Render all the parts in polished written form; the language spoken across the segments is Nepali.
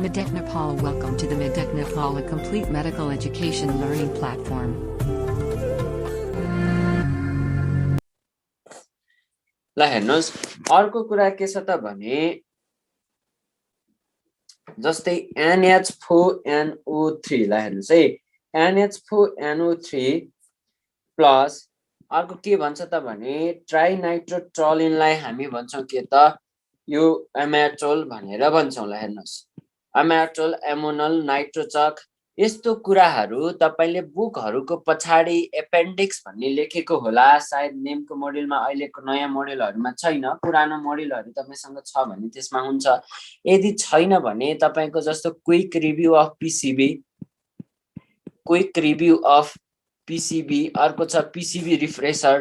Medec Nepal. Welcome to the Medec Nepal, a complete medical education learning platform. ल हेर्नुस् अर्को कुरा के छ त भने जस्तै NH4NO3 ल हेर्नुस् है NH4NO3 प्लस अर्को के भन्छ त भने ट्राइनाइट्रोटोलिनलाई हामी भन्छौं के त यो एमाटोल भनेर भन्छौं ल हेर्नुस् एमाटोल एमोनल नाइट्रोचक यस्तो कुराहरू तपाईले बुकहरुको पछाडी एपेन्डिक्स भन्ने लेखेको होला सायद नेमको मोड्युलमा अहिलेको नयाँ मोड्युलहरुमा छैन पुरानो मोड्युलहरु तपाईसँग छ भने त्यसमा हुन्छ यदि छैन भने तपाईको जस्तो क्विक रिभ्यू अफ पीसीबी अर्को छ पीसीबी रिफ्रेशर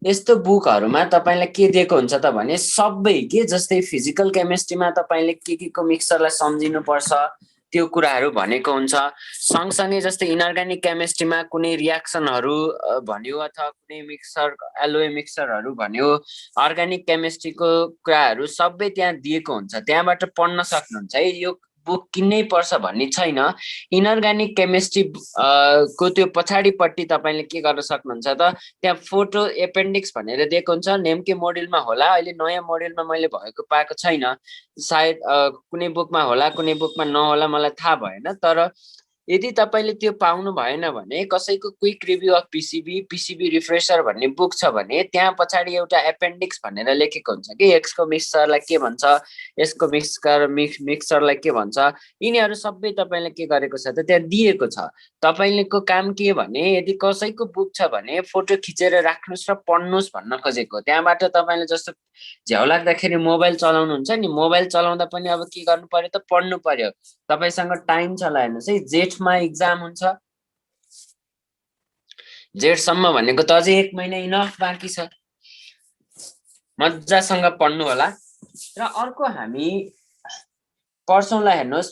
यस्तो बुकहरुमा तपाईलाई के दिएको हुन्छ त भने सबै के जस्तै फिजिकल केमिस्ट्रीमा तपाईले के को मिक्सचरलाई सम्झिनु पर्छ त्यो कुराहरु भनेको हुन्छ सँगसँगै जस्तै इनअर्गानिक केमिस्ट्रीमा कुनै रियाक्सनहरु भन्यो अथवा कुनै मिक्सचर एलोय मिक्सचरहरु भन्यो अर्गानिक केमिस्ट्रीको कुराहरु सबै त्यहाँ दिएको हुन्छ त्यहाँबाट पढ्न सक्नुहुन्छ है यो बुक किन्नै पर्छ भन्ने छैन इनअर्गानिक केमिस्ट्री को त्यो पछाडीपट्टि तपाईले के गर्न सक्नुहुन्छ त त्यहाँ फोटो एपेन्डिक्स भनेर दिएको हुन्छ नेमकै मोड्युलमा होला अहिले नयाँ मोड्युलमा मैले भएको पाएको छैन सायद कुनै बुकमा होला कुनै बुकमा नहोला मलाई थाहा भएन तर यदि तपाईले त्यो पाउनु भएन भने कसैको quick review of PCB refresher भन्ने बुक छ भने त्यहाँ पछाडी एउटा एपेन्डिक्स भनेर लेखेको हुन्छ कि एक्सको मिक्सचरलाई के भन्छ यसको मिक्सचरलाई के भन्छ यिनीहरु सबै तपाईले के गरेको छ त त्यहाँ दिएको छ तपाईलेको काम के भने यदि कसैको बुक छ भने फोटो खिचेर राख्नुस् र पढ्नुस् भन्न खोजेको त्यहाँबाट तपाईले जस्तो झ्याउ लाग्दाखेरि मोबाइल चलाउनुहुन्छ नि मोबाइल चलाउँदा पनि अब के गर्नु पर्यो त पढ्नु पर्यो तपाईसँग टाइम छ ल हेर्नुस् है जेठमा एक्जाम हुन्छ जेठसम्म भनेको त अझै 1 महिना इनफ बाँकी छ मज्जासँग पढ्नु होला र अर्को हामी पर्सनलाई हेर्नुस्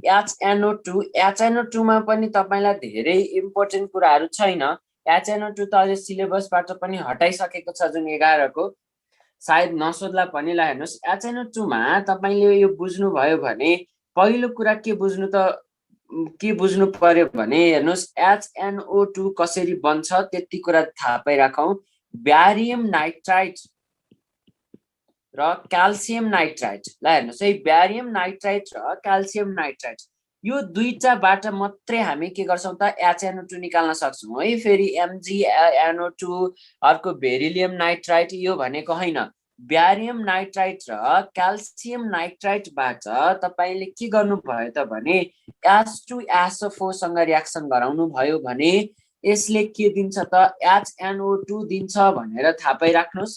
HNO2 मा पनि तपाईलाई धेरै इम्पोर्टेन्ट कुराहरु छैन HNO2 त अझै सिलेबसबाट पनि हटाइसकेको छ जुन 11 को सायद नसोध्ला पनि ल हेर्नुस् HNO2 मा तपाईले यो बुझ्नु भयो भने पहिलो कुरा के बुझ्नु पर्यो भने हेर्नुस् HNO2 कसरी बन्छ त्यति कुरा थाहा पाइराखौं ब्यारियम नाइट्राइट र क्याल्सियम नाइट्राइट ल हेर्नुस् है ब्यारियम नाइट्राइट र क्याल्सियम नाइट्राइट यो दुईटाबाट मात्रै हामी के गर्छौं त HNO2 निकाल्न सक्छौं है फेरि MgNO2 अर्को बेरिलियम नाइट्राइट यो भनेको हैन ब्यारियम नाइट्राइट र क्याल्सियम नाइट्राइटबाट तपाईले के गर्नु भयो त भने H2SO4 सँग रियाक्सन गराउनु भयो भने यसले के दिन्छ त HNO2 दिन्छ भनेर थाहा पाइराख्नुस्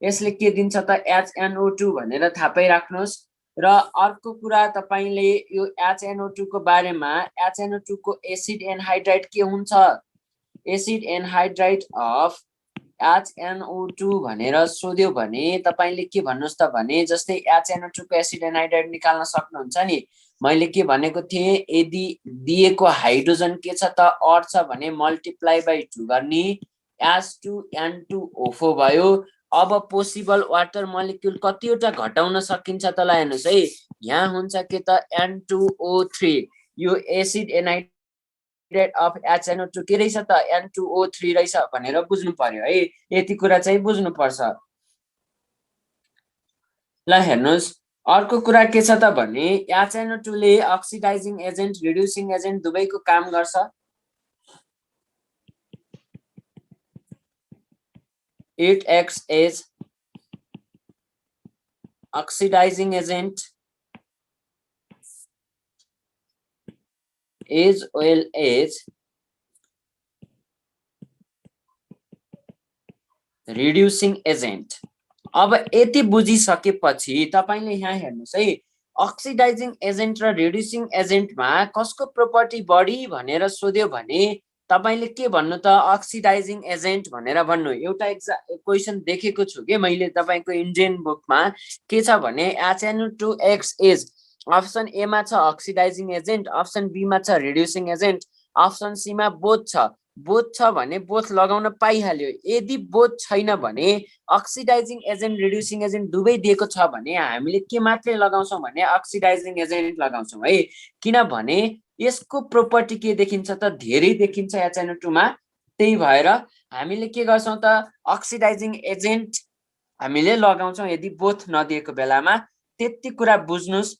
यसले के दिन्छ त HNO2 भनेर थाहा पाइराख्नुस् र अर्को कुरा तपाईले यो HNO2 को बारेमा HNO2 को एसिड एनहाइड्राइड के हुन्छ एसिड एनहाइड्राइड अफ HNO2 भनेर सोध्यो भने तपाईले के भन्नुस् त भने जस्तै HNO2 को एसिड एनहाइड्राइड निकाल्न सक्नुहुन्छ नि मैले के भनेको थिए यदि दिएको हाइड्रोजन के छ त अड छ भने मल्टिप्लाई बाइ 2 गर्ने H2N2O4 भयो अब पोसिबल वाटर मोलिक्युल कतिवटा घटाउन सकिन्छ त ल हेर्नुस् है यहाँ हुन्छ के त N2O3 यो एसिड एनहाइड्राइड अफ HNO2 के रहेछ त N2O3 रहेछ भनेर बुझ्नु पर्यो है यति कुरा चाहिँ बुझ्नु पर्छ ल हेर्नुस् अर्को कुरा के छ त भने HNO2 ले अक्सिडाइजिङ एजेन्ट रिड्युसिङ एजेन्ट दुवैको काम गर्छ It acts as oxidizing agent as well as reducing agent अब यति बुझिसकेपछि तपाईले यहाँ हेर्नुस् है अक्सिडाइजिङ एजेन्ट र रिड्युसिङ एजेन्टमा कसको प्रोपर्टी बढी भनेर सोध्यो भने तपाईले के भन्नु त अक्सिडाइजिङ एजेन्ट भनेर भन्नु एउटा क्वेशन देखेको छु के मैले तपाईको इन्डियन बुकमा के छ भने HNO2X इज अप्सन ए मा छ अक्सिडाइजिङ एजेन्ट अप्सन बी मा छ रिड्युसिङ एजेन्ट अप्सन सी मा बोथ छ बोथ छ भने बोथ लगाउन पाइहाल्यो। यदि बोथ छैन भने अक्सिडाइजिङ एजेन्ट रिड्युसिङ एजेन्ट दुवै दिएको छ भने हामीले के मात्रै लगाउँछौँ भने अक्सिडाइजिङ एजेन्ट लगाउँछौँ है। किनभने यसको प्रोपर्टी के देखिन्छ त धेरै देखिन्छ HNO2 मा। त्यही भएर हामीले के गर्छौँ त अक्सिडाइजिङ एजेन्ट हामीले लगाउँछौँ यदि बोथ नदिएको बेलामा। त्यति कुरा बुझ्नुस्।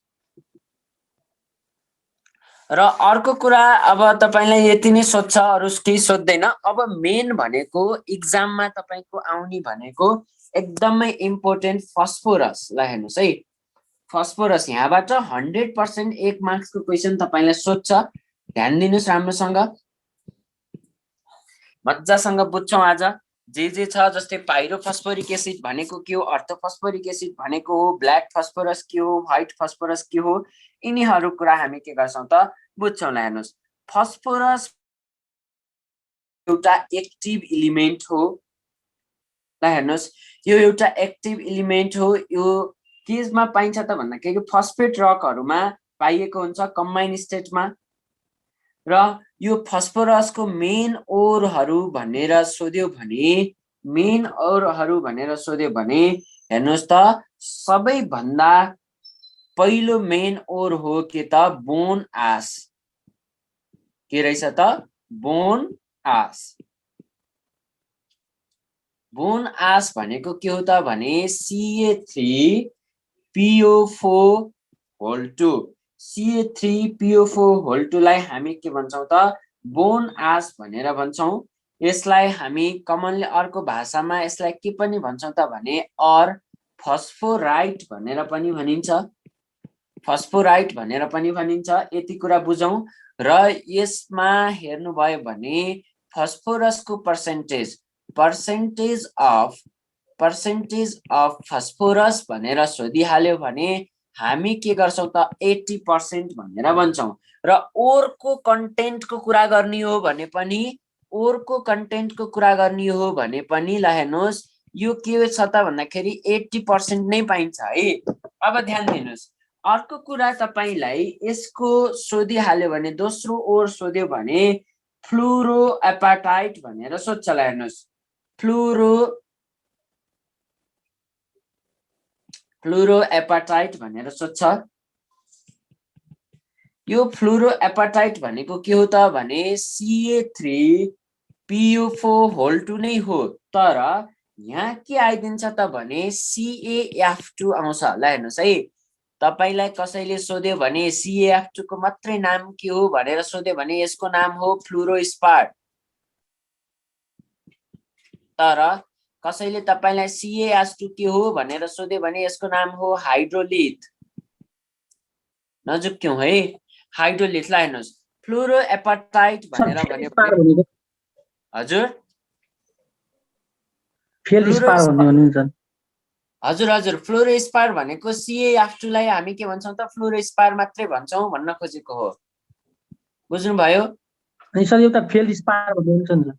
र अर्को कुरा अब तपाईलाई यति नै सोध्छ, अरु केही सोध्दैन। अब मेन भनेको एक्जाममा तपाईको आउने भनेको एकदमै इम्पोर्टेन्ट फस्फोरस। ल हेर्नुस् है, फस्फोरस यहाँबाट 100% 1 मार्क्सको क्वेशन तपाईलाई सोध्छ। ध्यान दिनुस् राम्रोसँग, मज्जासँग बुझ्छौं आज। जे छ जस्तै पाइरोफस्फोरिक एसिड भनेको के हो, अर्थोफस्फोरिक एसिड भनेको हो, ब्ल्याक फस्फोरस के हो, व्हाइट फस्फोरस के हो, यिनीहरू कुरा हामी के गर्छौं त बुझ्छौं। ल हेर्नुस्, फस्फोरस एउटा एक्टिभ एलिमेन्ट हो। ल हेर्नुस्, यो एउटा एक्टिभ एलिमेन्ट हो। यो केमा पाइन्छ त भन्दाखेरि फस्फेट रकहरुमा पाइएको हुन्छ कम्बाइन स्टेटमा। र यो फस्फोरसको मेन ओरहरु भनेर सोध्यो भने, मेन ओरहरु भनेर सोध्यो भने हेर्नुस् त सबैभन्दा पहिलो मेन ओर हो के त बोन आस। के रहेछ त बोन आस। बोन आस भनेको के हो त भने Ca3PO4 C3PO4 लाई हामी के भन्छौं त बोन आस भनेर भन्छौं। यसलाई हामी कमनली अर्को भाषामा यसलाई के पनि भन्छौं त भने अर फस्फोराइट भनेर पनि भनिन्छ। फस्फोराइट भनेर पनि भनिन्छ। यति कुरा बुझौं। र यसमा हेर्नु भयो भने फस्फोरसको पर्सेन्टेज अफ फस्फोरस भनेर सोधिहाल्यो भने हामी के गर्छौं त 80% भनेर भन्छौं। र ओरको कन्टेन्टको कुरा गर्ने हो भने पनि ल हेर्नुस्, यो के छ त भन्दाखेरि 80% नै पाइन्छ है। अब ध्यान दिनुस्, अर्को कुरा तपाईलाई यसको सोधिहाल्यो भने, दोस्रो ओर सोध्यो भने फ्लुरो एपाटाइट भनेर सोध्छ। ल हेर्नुस्, फ्लुरो एपाटाइट भनेर सोध्छ। यो फ्लुरो एपाटाइट भनेको के हो त भने Ca3PO4 नै हो। तर यहाँ के आइदिन्छ त भने CaF2 आउँछ। ल हेर्नुस् है, तपाईलाई कसैले सोध्यो भने CaF2 को मात्रै नाम के हो भनेर सोध्यो भने यसको नाम हो फ्लुरोस्पार। तर कसैले तपाईलाई CaS2 के हो भनेर सोध्यो भने यसको नाम हो हाइड्रोलिथ। नजुक्यौं है, हाइड्रोलिथ। ल हेर्नुस्, फ्लुरो एपाटाइट भनेर भन्यो। हजुर, हजुर फ्लोरोस्पार भनेको CaF2 लाई हामी के भन्छौं त फ्लोरोस्पार मात्रै भन्छौं भन्न खोजेको हो। बुझ्नु भयो? अनि सर एउटा फेल्ड स्पार भन्छ नि।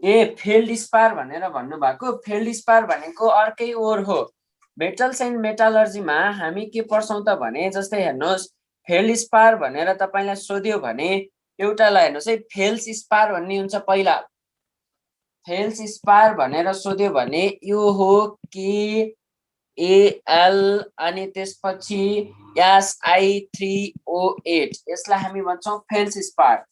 ए फेल्ड स्पार भनेर भन्नु भएको। फेल्ड स्पार भनेको अर्कै ओर हो। मेटल्स एन्ड मेटालर्जीमा हामी के पढ्छौं त भने जस्तै हेर्नुस्, फेल्ड स्पार भनेर तपाईलाई सोध्यो भने एउटा ल हेर्नुस् है, फेल्स स्पार भन्ने हुन्छ पहिला। फेल्स स्पार भनेर सोध्यो भने यो हो KAl अनि त्यसपछि Si3O8। यसलाई हामी भन्छौं फेल्स स्पार।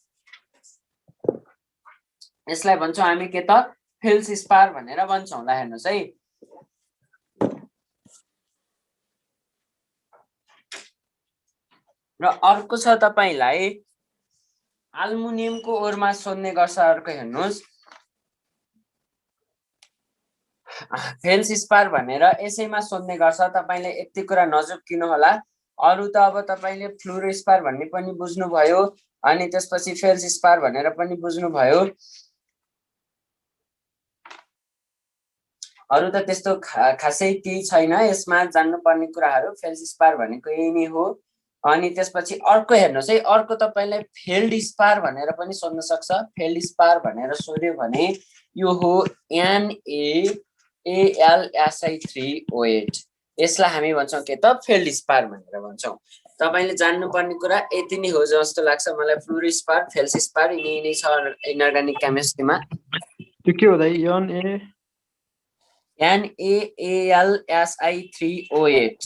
यसलाई भन्छौं हामी के त फेल्स स्पार भनेर भन्छौं। ल हेर्नुस् है, र अर्को छ तपाईलाई एल्युमिनियमको ओरमा सोध्ने गर्छ। अर्को हेर्नुस्, फेल्स स्पार भनेर यसैमा सोध्ने गर्छ। तपाईले यति कुरा नजुक्किनु होला। अरु त अब तपाईले फ्लुरोस्पार भन्ने पनि बुझ्नु भयो, अनि त्यसपछि फेल्स स्पार भनेर पनि बुझ्नु भयो। अरु त त्यस्तो खासै केही छैन यसमा जान्नुपर्ने कुराहरु। फेल्स स्पार भनेको यही नै हो। अनि त्यसपछि अर्को हेर्नुस् है, अर्को तपाईलाई फेल्ड स्पार भनेर पनि सोध्न सक्छ। फेल्ड स्पार भनेर सोध्यो भने यो हो NaAlSi3O8। यसलाई हामी भन्छौं के त फेल्ड स्पार भनेर भन्छौं। तपाईले जान्नुपर्ने कुरा यति नै हो जस्तो लाग्छ मलाई। फ्लोरोस्पार, फेल्सिस्पार यिनी छ इनअर्गानिक केमिस्ट्रीमा। त्यो के हो दाइ? NaAlSi3O8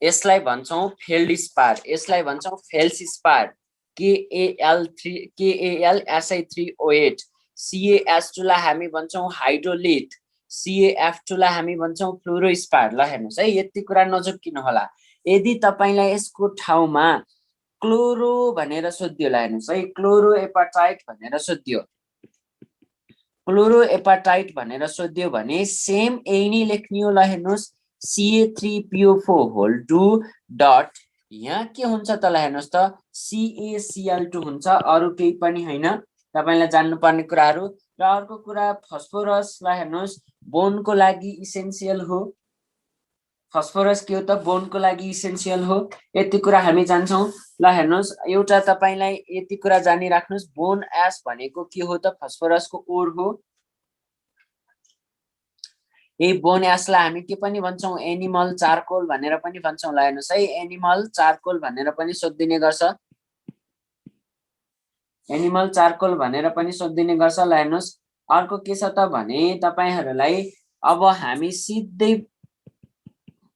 यसलाई भन्छौं फेल्डस्पार, यसलाई भन्छौं फेल्सिस्पार। KAlSi3O8 CaH2 लाई हामी भन्छौं हाइड्रोलिथ, CaF2 लाई हामी भन्छौं फ्लोरोस्पार। ल हेर्नुस् है, यति कुरा नझुक्किनु होला। यदि तपाईलाई यसको ठाउँमा क्लोरो भनेर सोध्यो, ल हेर्नुस् है, क्लोरो एपाटाइट भनेर सोध्यो, क्लोरो एपाटाइट भनेर सोध्यो भने सेम यही नै लेख्ने हो। ल हेर्नुस् Ca3PO4 होल 2 डट यहाँ के हुन्छ त? ल हेर्नुस् त CaCl2 हुन्छ, अरु केही पनि हैन। तपाईलाई जान्नुपर्ने कुराहरु। र अर्को कुरा फस्फोरस, ल हेर्नुस् बोनको लागि इसेन्शियल हो। फस्फोरस के हो त? बोनको लागि इसेन्शियल हो। यति कुरा हामी जान्छौं। ल हेर्नुस् एउटा तपाईलाई यति कुरा जानिराख्नुस्, बोन एश भनेको के हो त? फस्फोरसको ओर हो। यही बोन एशलाई हामी के पनि भन्छौं? एनिमल चारकोल भनेर पनि भन्छौं। ल हेर्नुस् है, एनिमल चारकोल भनेर पनि सोधिने गर्छ, एनिमल चारकोल भनेर पनि सोधिने गर्छ। ल हेर्नुस् अर्को के छ त भने तपाईहरुलाई अब हामी सिधै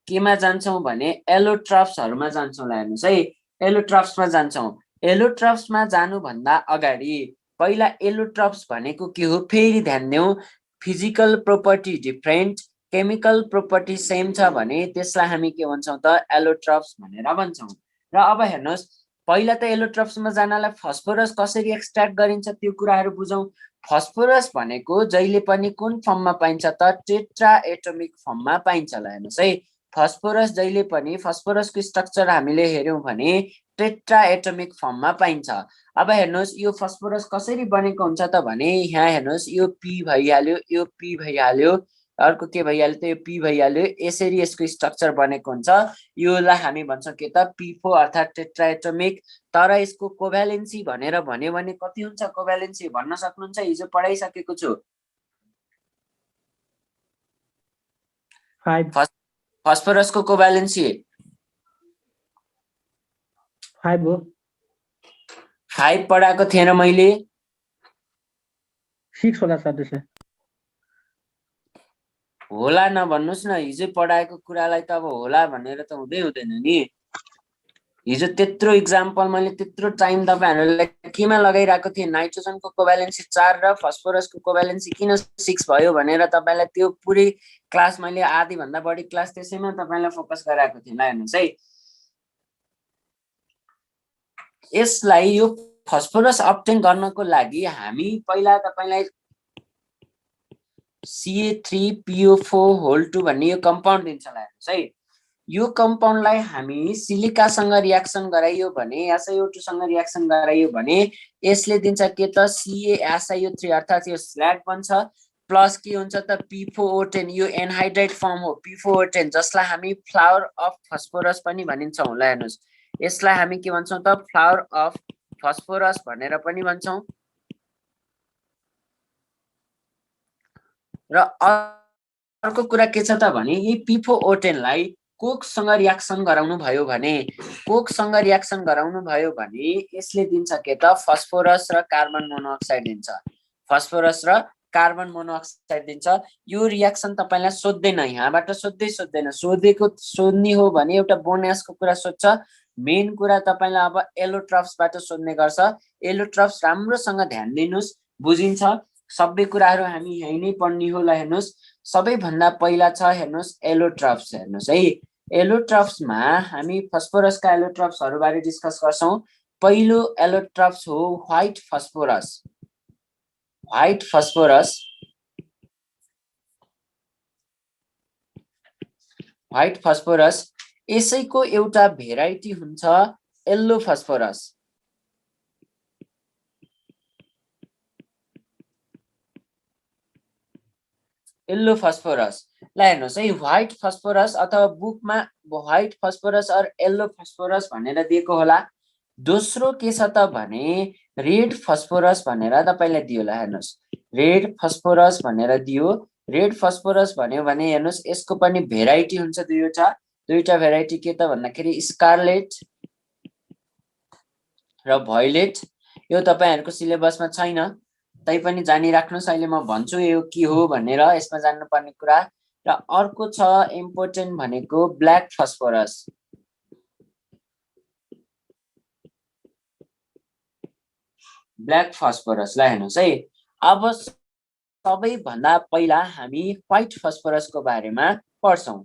केमा जान्छौं भने एलोट्रप्सहरुमा जान्छौं। ल हेर्नुस् है, एलोट्रप्समा जान्छौं। एलोट्रप्समा जानु भन्दा अगाडि पहिला एलोट्रप्स भनेको के हो फेरि ध्यान देऊ। Physical property different, chemical property same छ भने त्यसलाई हामी के भन्छौं त? एलोट्रप्स भनेर भन्छौं। र अब हेर्नुस् पहिला त एलोट्रप्समा जानलाई फस्फोरस कसरी एक्सट्र्याक्ट गरिन्छ त्यो कुराहरु बुझौं। फस्फोरस भनेको जहिले पनि कुन फर्ममा पाइन्छ त? टेट्रा एटोमिक फर्ममा पाइन्छ। ल हेर्नुस् है, फस्फोरस जहिले पनि फस्फोरसको स्ट्रक्चर हामीले हेर्यौं भने टेट्रा एटोमिक फर्ममा पाइन्छ। अब हेर्नुस् यो फस्फोरस कसरी बनेको हुन्छ त भने यहाँ हेर्नुस् यो P भइहाल्यो, यो P भइहाल्यो, अर्को के भइहाल्यो त? यो P भइहाल्यो। यसरी यसको स्ट्रक्चर बनेको हुन्छ। योलाई हामी भन्छौं के त? P4 अर्थात टेट्रा एटोमिक। तर यसको कोभ्यालेन्सी भनेर भन्यो भने कति हुन्छ कोभ्यालेन्सी भन्न सक्नुहुन्छ? हिजो पढाइसकेको छु। 5 फस्फोरसको कोभ्यालेन्सी 5 हो। 5 पढाएको थिएन मैले। 6 होला सदस्य। होला नभन्नुस् न, हिजो पढाएको कुरालाई त अब होला भनेर त हुँदै हुँदैन नि। हिजो त्यत्रो एक्जाम्पल मैले त्यत्रो टाइम तपाईहरुलाई केमा लगाइराको थिए? नाइट्रोजनको कोभ्यालेन्सी 4 र फस्फोरसको कोभ्यालेन्सी किन 6 भयो भनेर तपाईलाई त्यो पुरै क्लास मैले आधी भन्दा बढी क्लास त्यसैमा तपाईलाई फोकस गराएको थिए। ल हेर्नुस् है, यसलाई यो फस्फोरस अब्टेन गर्नको लागि हामी पहिला तपाईलाई Ca3PO4 होल 2 भन्ने यो कम्पाउन्ड दिन्छ। ल हेर्नुस् है, यो कम्पाउन्डलाई हामी सिलिकासँग रियाक्सन गराइयो भने SiO2 सँग रियाक्सन गराइयो भने यसले दिन्छ के त? CaSiO3 अर्थात यो स्ल्याग बन्छ। प्लस के हुन्छ त? P4O10, यो एनहाइड्राइड फर्म हो P4O10 जसलाई हामी फ्लावर अफ फस्फोरस पनि भनिन्छौं। ल हेर्नुस् यसलाई हामी के भन्छौं त? फ्लावर अफ फस्फोरस भनेर पनि भन्छौं। र अर्को कुरा के छ त भने यही P4O10 लाई कोकसँग रियाक्सन गराउनु भयो भने, कोकसँग रियाक्सन गराउनु भयो भने यसले दिन्छ के त? फस्फोरस र कार्बन मोनोअक्साइड दिन्छ, फस्फोरस र कार्बन मोनोअक्साइड दिन्छ। यो रियाक्सन तपाईलाई सोध्दैन, यहाँबाट सोध्दैन, सोध्ने हो भने एउटा बोनसको कुरा सोध्छ। मेन कुरा तपाईलाई अब एलोट्रप्सबाट सोध्ने गर्छ। एलोट्रप्स राम्रोसँग ध्यान दिनुस्, बुझिन्छ सबै कुराहरु हामी यही नै पढ्ने हो। ल हेर्नुस् सबैभन्दा पहिला छ हेर्नुस् एलोट्रप्स। हेर्नुस् है, एलोट्रप्समा हामी फस्फोरसका एलोट्रप्सहरु बारे डिस्कस गर्छौं। पहिलो एलोट्रप्स हो white phosphorus. White phosphorus, white phosphorus यसैको एउटा भेराइटी हुन्छ येल्लो फस्फोरस। Yellow phosphorus. ल हेर्नुस् है, व्हाइट फस्फोरस अथवा बुकमा व्हाइट फस्फोरस और येल्लो फस्फोरस भनेर दिएको होला। दोस्रो के छ त भने रेड फस्फोरस भनेर तपाईलाई दियो। ल हेर्नुस् रेड फस्फोरस भनेर दियो। रेड फस्फोरस भन्यो भने हेर्नुस् यसको पनि भेराइटी हुन्छ दुईवटा। दुईटा भेराइटी के त भन्दाखेरि स्कारलेट र भयोलेट। यो तपाईहरुको सिलेबसमा छैन, तैपनि जानिराख्नुस्। अहिले म भन्छु यो के हो भनेर, यसमा जान्नुपर्ने कुरा। र अर्को छ इम्पोर्टेन्ट भनेको ब्ल्याक फस्फोरस। ब्ल्याक फस्फोरसलाई हेर्नुस् है। अब सबैभन्दा पहिला हामी व्हाइट फस्फोरसको बारेमा पढ्छौं।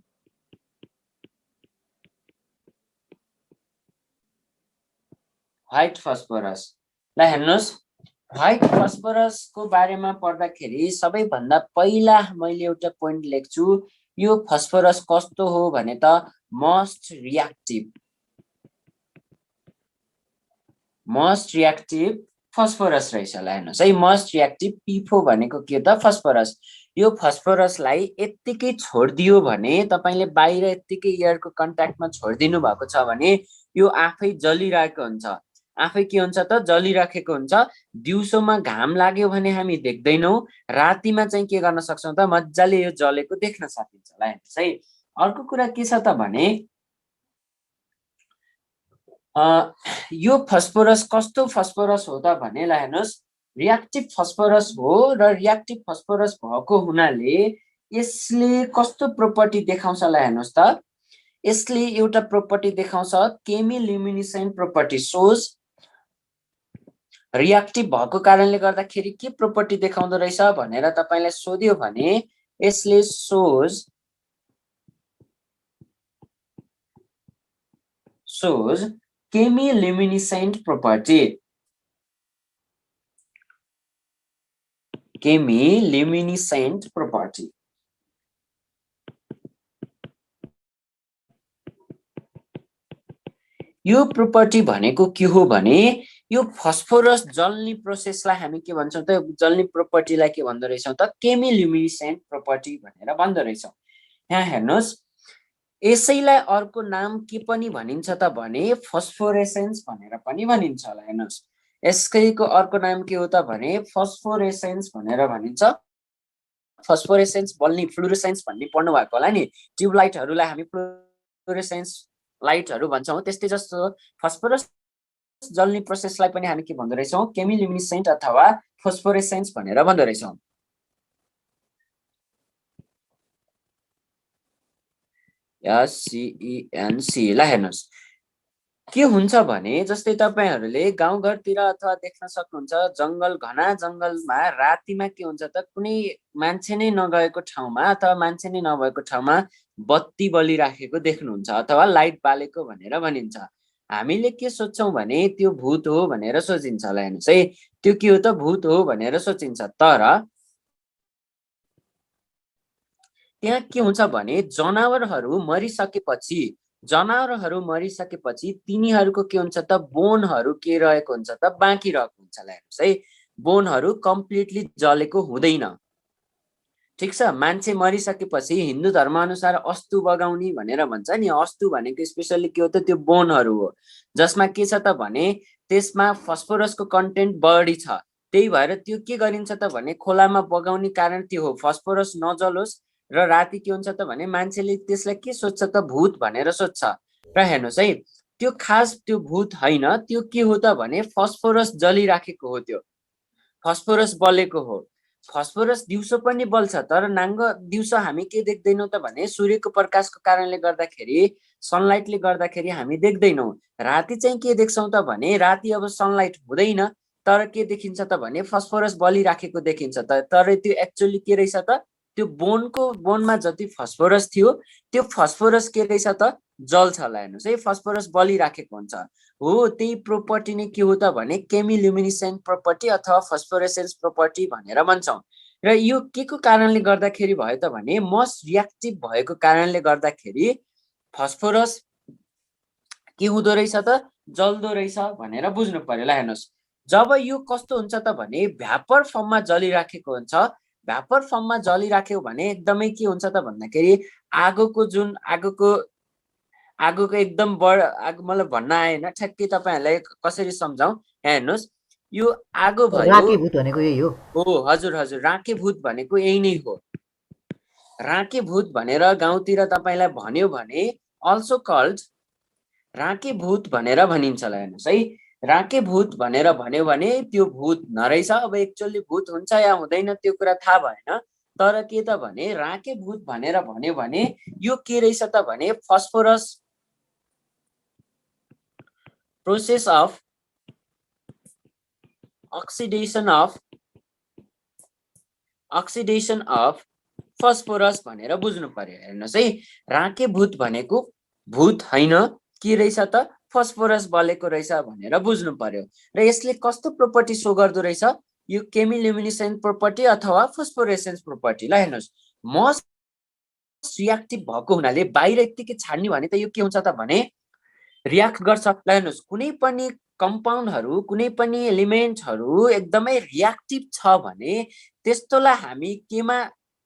व्हाइट फस्फोरस लाई हेर्नुस्। व्हाइट फस्फोरसको बारेमा पढ्दाखेरि सबैभन्दा पहिला मैले एउटा पोइन्ट लेख्छु, यो फस्फोरस कस्तो हो भने त मोस्ट रियाक्टिभ फस्फोरस रहेछ। ल हेर्नुस् है, मोस्ट रियाक्टिभ पिफो भनेको के त फस्फोरस। यो फस्फोरसलाई यत्तिकै छोडिदियो भने, तपाईले बाहिर यत्तिकै एयरको कन्ट्याक्टमा छोडिदिनु भएको छ भने यो आफै जलिरहेको हुन्छ। आफै के हुन्छ त जलिराखेको हुन्छ। दिउँसोमा घाम लाग्यो भने हामी देख्दैनौं, रातिमा चाहिँ के गर्न सक्छौं त मज्जाले यो जलेको देख्न सकिन्छ। ल हेर्नुस् है। अर्को कुरा के छ त भने यो फस्फोरस कस्तो फस्फोरस हो त भने, ल हेर्नुस्, रियाक्टिभ फस्फोरस हो र रियाक्टिभ फस्फोरस भएको हुनाले यसले कस्तो प्रोपर्टी देखाउँछ ल हेर्नुस् त। यसले एउटा प्रोपर्टी देखाउँछ, केमिल्युमिनेसेन्ट प्रोपर्टी सोज। रियाक्टिभ भएको कारणले गर्दाखेरि के प्रोपर्टी देखाउँदो रहेछ भनेर तपाईलाई सोध्यो भने यसले सोज केमिल्युमिनेसेन्ट प्रोपर्टी। केमिल्युमिनेसेन्ट प्रोपर्टी यो प्रोपर्टी भनेको के हो भने, यो फस्फोरस जल्ने प्रोसेसलाई हामी के भन्छौं त, जल्ने प्रोपर्टीलाई के भन्दो रहेछौं त केमिल्युमिनेसेन्ट प्रोपर्टी भनेर भन्दो रहेछौं। यहाँ हेर्नुस्, यसैलाई अर्को नाम के पनि भनिन्छ त भने फस्फोरेसेन्स भनेर पनि भनिन्छ। ल हेर्नुस्, यसको अर्को नाम के हो त भने फस्फोरेसेन्स भनेर भनिन्छ। फस्फोरेसेन्स बल्ने फ्लुरोसेन्स भन्ने पढ्नु भएको होला नि, ट्युबलाइटहरूलाई हामी फ्लुरोसेन्स लाइटहरू भन्छौं। त्यस्तै जस्तो फस्फोरस जल्ने प्रोसेसलाई पनि हामी के भन्दो रहेछौं, केमिल्युमिनेसेन्ट अथवा फस्फोरेसेन्स भनेर भन्दो रहेछौं। SCENC। ल हेर्नुस्, के हुन्छ भने जस्तै तपाईहरुले गाउँघरतिर अथवा देख्न सक्नुहुन्छ, जंगल, घना जंगलमा रातिमा के हुन्छ त, कुनै मान्छे नै नगएको ठाउँमा अथवा मान्छे नै नभएको ठाउँमा बत्ती बलिराखेको देख्नुहुन्छ अथवा लाइट बालेको भनेर भनिन्छ। हामीले के सोच्छौं भने त्यो भूत हो भनेर सोचिन्छ। ल हेर्नुस् है, त्यो के हो त भूत हो भनेर सोचिन्छ। तर त्यहाँ के हुन्छ भने जनावरहरू मरिसकेपछि तिनीहरूको के हुन्छ त बोनहरू के रहेको हुन्छ त बाँकी रहेको हुन्छ। ल हेर्नुस् है, बोनहरू कम्प्लिटली जलेको हुँदैन। ठीक छ, मान्छे मरिसकेपछि हिन्दू धर्म अनुसार अस्तु बगाउने भनेर भन्छ नि। अस्तु भनेको स्पेशली के हो त त्यो बोनहरू हो, जसमा के छ त भने त्यसमा फस्फोरसको कन्टेन्ट बढी छ। त्यही भएर त्यो के गरिन्छ त भने खोलामा बगाउने कारण त्यो हो, फस्फोरस नजलोस्। र राति के हुन्छ त भने मान्छेले त्यसलाई के सोच्छ त भूत भनेर सोच्छ। र हेर्नुस् है, त्यो खास त्यो भूत होइन, त्यो के हो त भने फस्फोरस जलिराखेको हो, त्यो फस्फोरस बलेको हो। फस्फोरस दिउँसो पनि बल्छ, तर नाङ्गो दिउँसो हामी के देख्दैनौं त भने सूर्यको प्रकाशको कारणले गर्दाखेरि, सनलाइटले गर्दाखेरि हामी देख्दैनौं। राति चाहिँ के देख्छौं त भने राति अब सनलाइट हुँदैन, तर के देखिन्छ त भने फस्फोरस बलिराखेको देखिन्छ। तर त्यो एक्चुअली के रहेछ त, त्यो बोनमा जति फस्फोरस थियो त्यो फस्फोरस के रहेछ त जल्छ। ल हेर्नुस् है, फस्फोरस बलिराखेको हुन्छ हो। त्यही प्रोपर्टी नै के हो त भने केमिल्युमिनेसेन्ट प्रोपर्टी अथवा फस्फोरेसेन्स प्रोपर्टी भनेर भन्छौं। र यो के को कारणले गर्दाखेरि भयो त भने मोस्ट रियाक्टिभ भएको कारणले गर्दाखेरि फस्फोरस के हुँदो रहेछ त जल्दो रहेछ भनेर बुझ्नु पर्यो। ल हेर्नुस्, जब यो कस्तो हुन्छ त भने भ्यापर फर्ममा जलिराखेको हुन्छ। भ्यापर फर्ममा जलिराख्यो भने एकदमै के हुन्छ त भन्दाखेरि आगोको एकदम आगो, मतलब भन्न आएन ठ्याक्कै तपाईहरुलाई कसरी सम्झाऊ। हेर्नुस्, यो आगो भयो, राके भूत भनेको यही हो। हजुर हजुर, राके भूत भनेको यही नै हो। राके भूत भनेर गाउँतिर तपाईलाई भन्यो भने अल्सो कल्ड राके भूत भनेर भनिन्छ। ल हेर्नुहोस् है, राके भूत भनेर भन्यो भने त्यो भूत नरहेछ। अब एक्चुअली भूत हुन्छ या हुँदैन त्यो कुरा थाहा भएन, तर के त भने राके भूत भनेर भन्यो भने यो के रहेछ त भने phosphorus process of oxidation of phosphorus भनेर बुझ्नु पर्यो। हेर्नुहोस् है, राके भूत भनेको भूत होइन, के रहेछ त फस्फोरस बलेको रहेछ भनेर बुझ्नु पर्यो। र यसले कस्तो प्रोपर्टी सो गर्दो रहेछ, यो केमिल्युमिनेसेन्ट प्रोपर्टी अथवा फस्फोरेसेन्स प्रोपर्टी। ल हेर्नुहोस्, मोस्ट रियाक्टिभ भएको हुनाले बाहिर यत्तिकै छाड्ने भने त यो के हुन्छ त भने रियाक्ट गर्छ। ल हेर्नुहोस्, कुनै पनि कम्पाउन्डहरू कुनै पनि एलिमेन्टहरू एकदमै रियाक्टिभ छ भने त्यस्तोलाई हामी केमा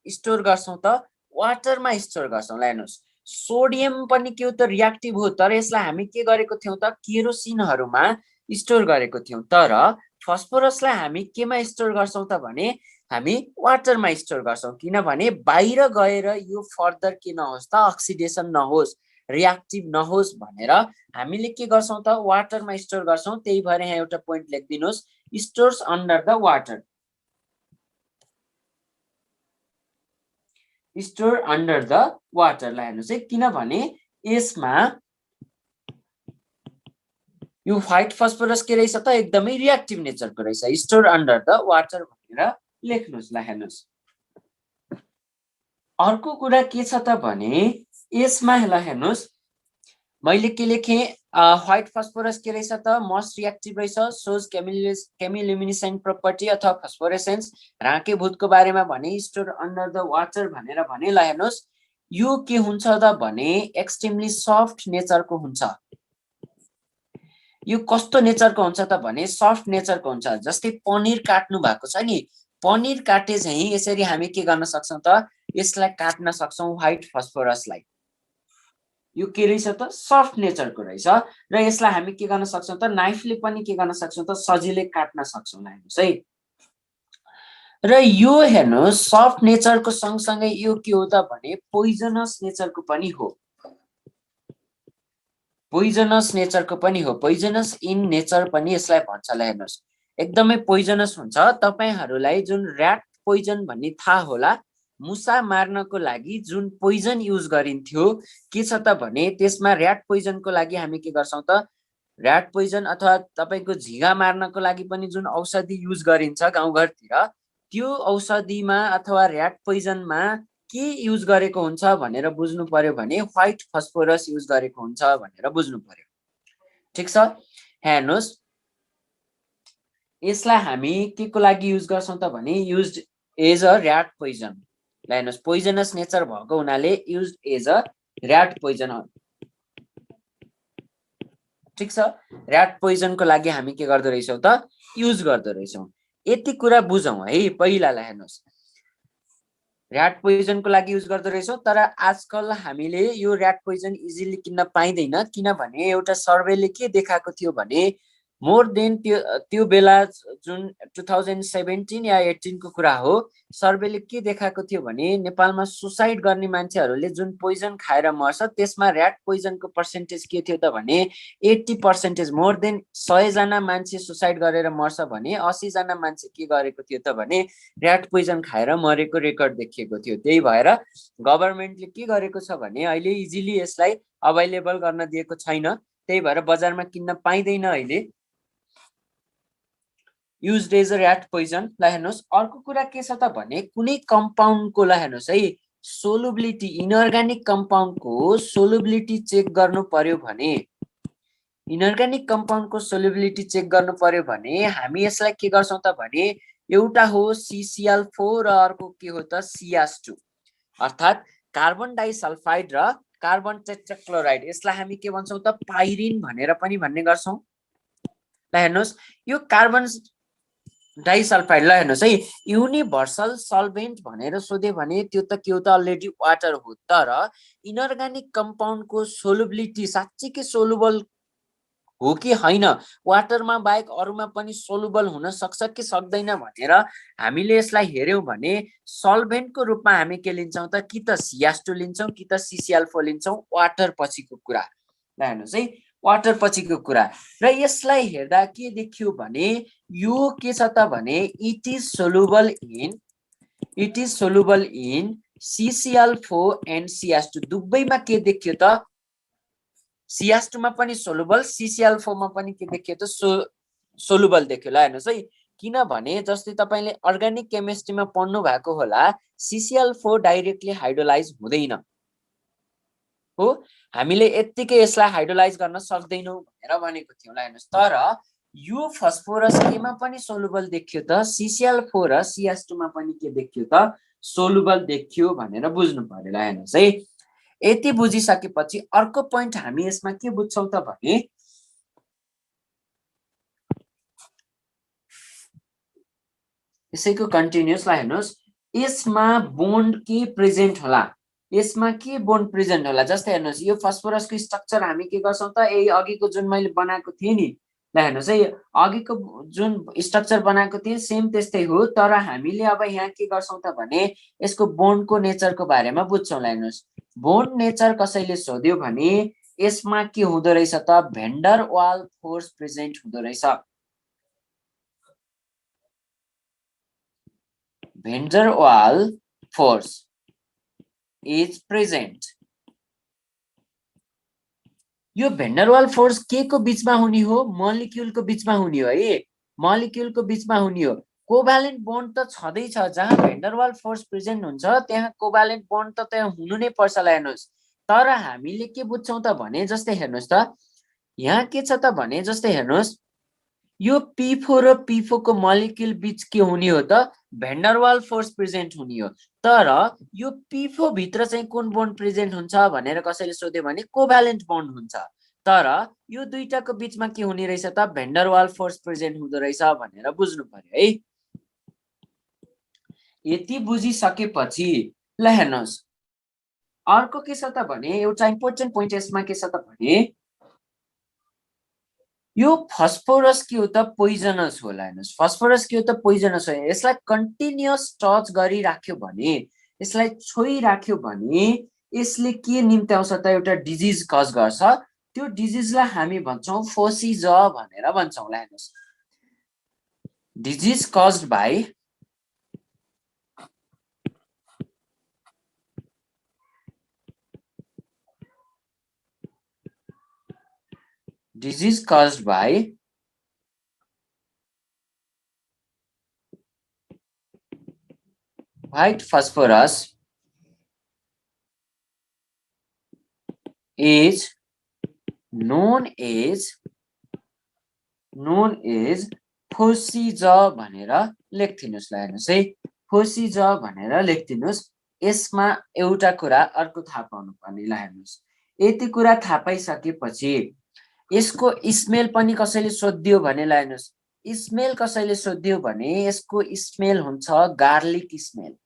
स्टोर गर्छौं त वाटरमा स्टोर गर्छौं। ल हेर्नुहोस्, सोडियम पनि के हो त रियाक्टिभ हो, तर यसलाई हामी के गरेको थियौं त केरोसिनहरुमा स्टोर गरेको थियौं। तर फस्फोरसलाई हामी केमा स्टोर गर्छौं त भने हामी वाटरमा स्टोर गर्छौं, किनभने बाहिर गएर यो फर्दर के नहोस् त अक्सिडेसन नहोस्, रियाक्टिभ नहोस् भनेर हामीले के गर्छौं त वाटरमा स्टोर गर्छौं। त्यही भएर यहाँ एउटा पोइन्ट लेखिदिनुस्, stores under the water. Store under the water. ला हेर्नुस् है, किनभने यसमा यो व्हाइट फस्फोरस के रहेछ त एकदमै रियाक्टिभ नेचरको रहेछ। स्टोर अन्डर द वाटर भनेर लेख्नुस्। ला हेर्नुस्, अर्को कुरा के छ त भने यसमा ल हेर्नुस्, मैले के लेखे व्हाइट फस्फोरस के रहेछ त मोस्ट रियाक्टिभ रहेछ, सोज केमिल्युमिनेसेन्ट प्रोपर्टी अथवा फस्फोरेसेन्स। राके भूतको बारेमा भने स्टोर अन्डर द वाटर भनेर भने। ल हेर्नुस्, यो के हुन्छ त भने एक्सट्रिमली सफ्ट नेचरको हुन्छ। यो कस्तो नेचरको हुन्छ त भने सफ्ट नेचरको हुन्छ। जस्तै पनिर काट्नु भएको छ नि, पनिर काटे चाहिँ यसरी हामी के गर्न सक्छौं त यसलाई काट्न सक्छौं व्हाइट फस्फोरसलाई। यो के रहेछ त सफ्ट नेचरको रहेछ र यसलाई हामी के गर्न सक्छौं त नाइफले पनि के गर्न सक्छौं त सजिलै काट्न सक्छौं। हेर्नुस् है, र यो हेर्नुस् सफ्ट नेचरको सँगसँगै यो के हो त भने पोइजनस नेचरको पनि हो। पोइजनस नेचरको पनि हो, पोइजनस इन नेचर पनि यसलाई भन्छ। ल हेर्नुस्, एकदमै पोइजनस हुन्छ। तपाईहरुलाई जुन र्याट पोइजन भन्ने थाहा होला, मुसा मार्नको लागि जुन पोइजन युज गरिन्थ्यो के छ त भने त्यसमा र्याट पोइजनको लागि हामी के गर्छौं त र्याट पोइजन अथवा तपाईको झिगा मार्नको लागि पनि जुन औषधि युज गरिन्छ गाउँघरतिर, त्यो औषधिमा अथवा र्याट पोइजनमा के युज गरेको हुन्छ भनेर बुझ्नु पर्यो भने व्हाइट फस्फोरस युज गरेको हुन्छ भनेर बुझ्नु पर्यो। ठीक छ, हेर्नुस् यसलाई हामी के को लागि युज गर्छौं त भने युज्ड एज अ र्याट पोइजन। ल हेर्नुस्, पोइजनस नेचर भएको हुनाले युज्ड एज अ र्याट पोइजन। ठीक छ, र्याट पोइजनको लागि हामी के गर्दो रहेछौं त युज गर्दो रहेछौं। यति कुरा बुझौं है पहिला। ल हेर्नुस्, र्याट पोइजनको लागि युज गर्दो रहेछौं, तर आजकल हामीले यो र्याट पोइजन इजिली किन्न पाइदैन, किनभने एउटा सर्वेले के देखाएको थियो भने मोर देन त्यो बेला जुन 2017 या 18 को कुरा हो, सर्वेले के देखाएको थियो भने नेपालमा सुसाइड गर्ने मान्छेहरूले जुन पोइजन खाएर मर्छ त्यसमा र्याट पोइजनको पर्सेन्टेज के थियो त भने 80%। मोर देन 100 जना मान्छे सुसाइड गरेर मर्छ भने 80 जना मान्छे के गरेको थियो त भने र्याट पोइजन खाएर मरेको रेकर्ड देखिएको थियो। त्यही भएर गभर्नमेन्टले के गरेको छ भने अहिले इजिली यसलाई अवेलेबल गर्न दिएको छैन, त्यही भएर बजारमा किन्न पाइदैन अहिले, युज्ड एज अ र्याट पोइजन। ल हेर्नुस्, अर्को कुरा के छ त भने कुनै कम्पाउन्डको ल हेर्नुस् है सोलुबिलिटी, इनअर्ग्यानिक कम्पाउन्डको सोलुबिलिटी चेक गर्नु पर्यो भने, इनअर्ग्यानिक कम्पाउन्डको सोलुबिलिटी चेक गर्नु पर्यो भने हामी यसलाई के गर्छौं त भने एउटा हो CCl4 र अर्को के हो त CH2, अर्थात कार्बन डाइसल्फाइड र कार्बन टेट्राक्लोराइड। यसलाई हामी के भन्छौं त पाइरिन भनेर पनि भन्ने गर्छौं। ल हेर्नुस्, यो कार्बन डाइसल्फाइड ल हेर्नुस् है युनिभर्सल सल्भेन्ट भनेर सोध्यो भने त्यो त के हो त अलरेडी वाटर हो, तर इनअर्ग्यानिक कम्पाउन्डको सोलुबिलिटी साच्चै के सोलुबल हो कि होइन, वाटरमा बाहेक अरूमा पनि सोलुबल हुन सक्छ कि सक्दैन भनेर हामीले यसलाई हेर्यौँ भने सल्भेन्टको रूपमा हामी के लिन्छौँ त, कि त CH2 लिन्छौँ कि त CCl4 लिन्छौँ, वाटर पछिको कुरा। ल हेर्नुहोस् है, वाटर पछिको कुरा। र यसलाई हेर्दा के देखियो भने यो के छ त भने it is soluble in CCl4 and CH2। दुवैमा के देखियो त, CH2 मा पनि सोलुबल, CCl4 मा पनि के देखियो त सोलुबल देखियो। ल हेर्नुहोस् है, किनभने जस्तै तपाईले अर्ग्यानिक केमिस्ट्रीमा पढ्नु भएको होला, CCl4 डाइरेक्टली हाइड्रोलाइज हुँदैन हो, हामीले यत्तिकै यसलाई हाइड्रोलाइज गर्न सक्दैनौँ भनेर भनेको थियौँ। ल हेर्नुहोस्, तर यो फस्फोरस केमा पनि सोलुबल देखियो त, CCl4 र CH2 मा पनि के देखियो त, सोलुबल देखियो भनेर बुझ्नु पर्यो। ल हेर्नुहोस् है, यति बुझिसकेपछि अर्को पोइन्ट हामी यसमा के बुझ्छौँ त भने यसैको कन्टिन्युअस। ला हेर्नुहोस्, यसमा बोन्ड के प्रेजेन्ट होला, यसमा के बोन्ड प्रेजेन्ट होला। जस्तै हेर्नुहोस्, यो फस्फोरसको स्ट्रक्चर हामी के गर्छौँ त, यही अघिको जुन मैले बनाएको थिएँ नि, ल हेर्नुहोस् है, अघिको जुन स्ट्रक्चर बनाएको थिएँ सेम त्यस्तै हो, तर हामीले अब यहाँ के गर्छौँ त भने यसको बोन्डको नेचरको बारेमा बुझ्छौँ। ल हेर्नुहोस्, बोन्ड नेचर कसैले सोध्यो भने यसमा के हुँदो रहेछ त, भेन्डर वाल फोर्स प्रेजेन्ट हुँदो रहेछ। Vendor wall force is present. यो भेन्डरवाल फोर्स के को बीचमा हुने हो, मलिक्युलको बीचमा हुने हो है, मलिक्युलको बीचमा हुने हो। कोभ्यालेन्ट बोन्ड त छँदैछ, जहाँ भेन्डरवाल फोर्स प्रेजेन्ट हुन्छ त्यहाँ कोभ्यालेन्ट बोन्ड त त्यहाँ हुनु नै पर्छ। ल हेर्नुहोस्, तर हामीले के बुझ्छौँ त भने जस्तै हेर्नुहोस् त, यहाँ के छ त भने जस्तै हेर्नुहोस्, यो P4 र P4 को मलिक्युल बीच के हुने हो त, भेन्डरवाल फोर्स प्रेजेन्ट हुने हो। तर यो P4 भित्र चाहिँ कुन बोन्ड प्रेजेन्ट हुन्छ भनेर कसैले सोध्यो भने कोभ्यालेन्ट बोन्ड हुन्छ। तर यो दुईटाको बीचमा के हुने रहेछ त, भेन्डरवाल फोर्स प्रेजेन्ट हुँदो रहेछ भनेर बुझ्नु पर्यो है। यति बुझिसकेपछि ल हेर्नुहोस्, अर्को के छ त भने एउटा इम्पोर्टेन्ट पोइन्ट यसमा के छ त भने यो फस्फोरस के हो त, पोइजनस हो। ल हेर्नुहोस्, फस्फोरस के हो त, पोइजनस हो। यसलाई कन्टिन्युअस टच गरिराख्यो भने, यसलाई छोइराख्यो भने यसले के निम्त्याउँछ त, एउटा डिजिज कज गर्छ। त्यो डिजिजलाई हामी भन्छौँ फोसिज भनेर भन्छौँ। ल हेर्नुहोस्, disease caused by white phosphorus is known as फोसिज भनेर लेख्दिनुस्। ल हेर्नुहोस् है, फोसिज भनेर लेख्दिनुस्। यसमा एउटा कुरा अर्को थाहा पाउनु पर्ने। ल हेर्नुहोस्, यति कुरा थाहा पाइसकेपछि यसको स्मेल पनि कसैले सोध्यो भने, ल हेर्नुहोस्, स्मेल कसैले सोध्यो भने यसको स्मेल हुन्छ गार्लिक स्मेल।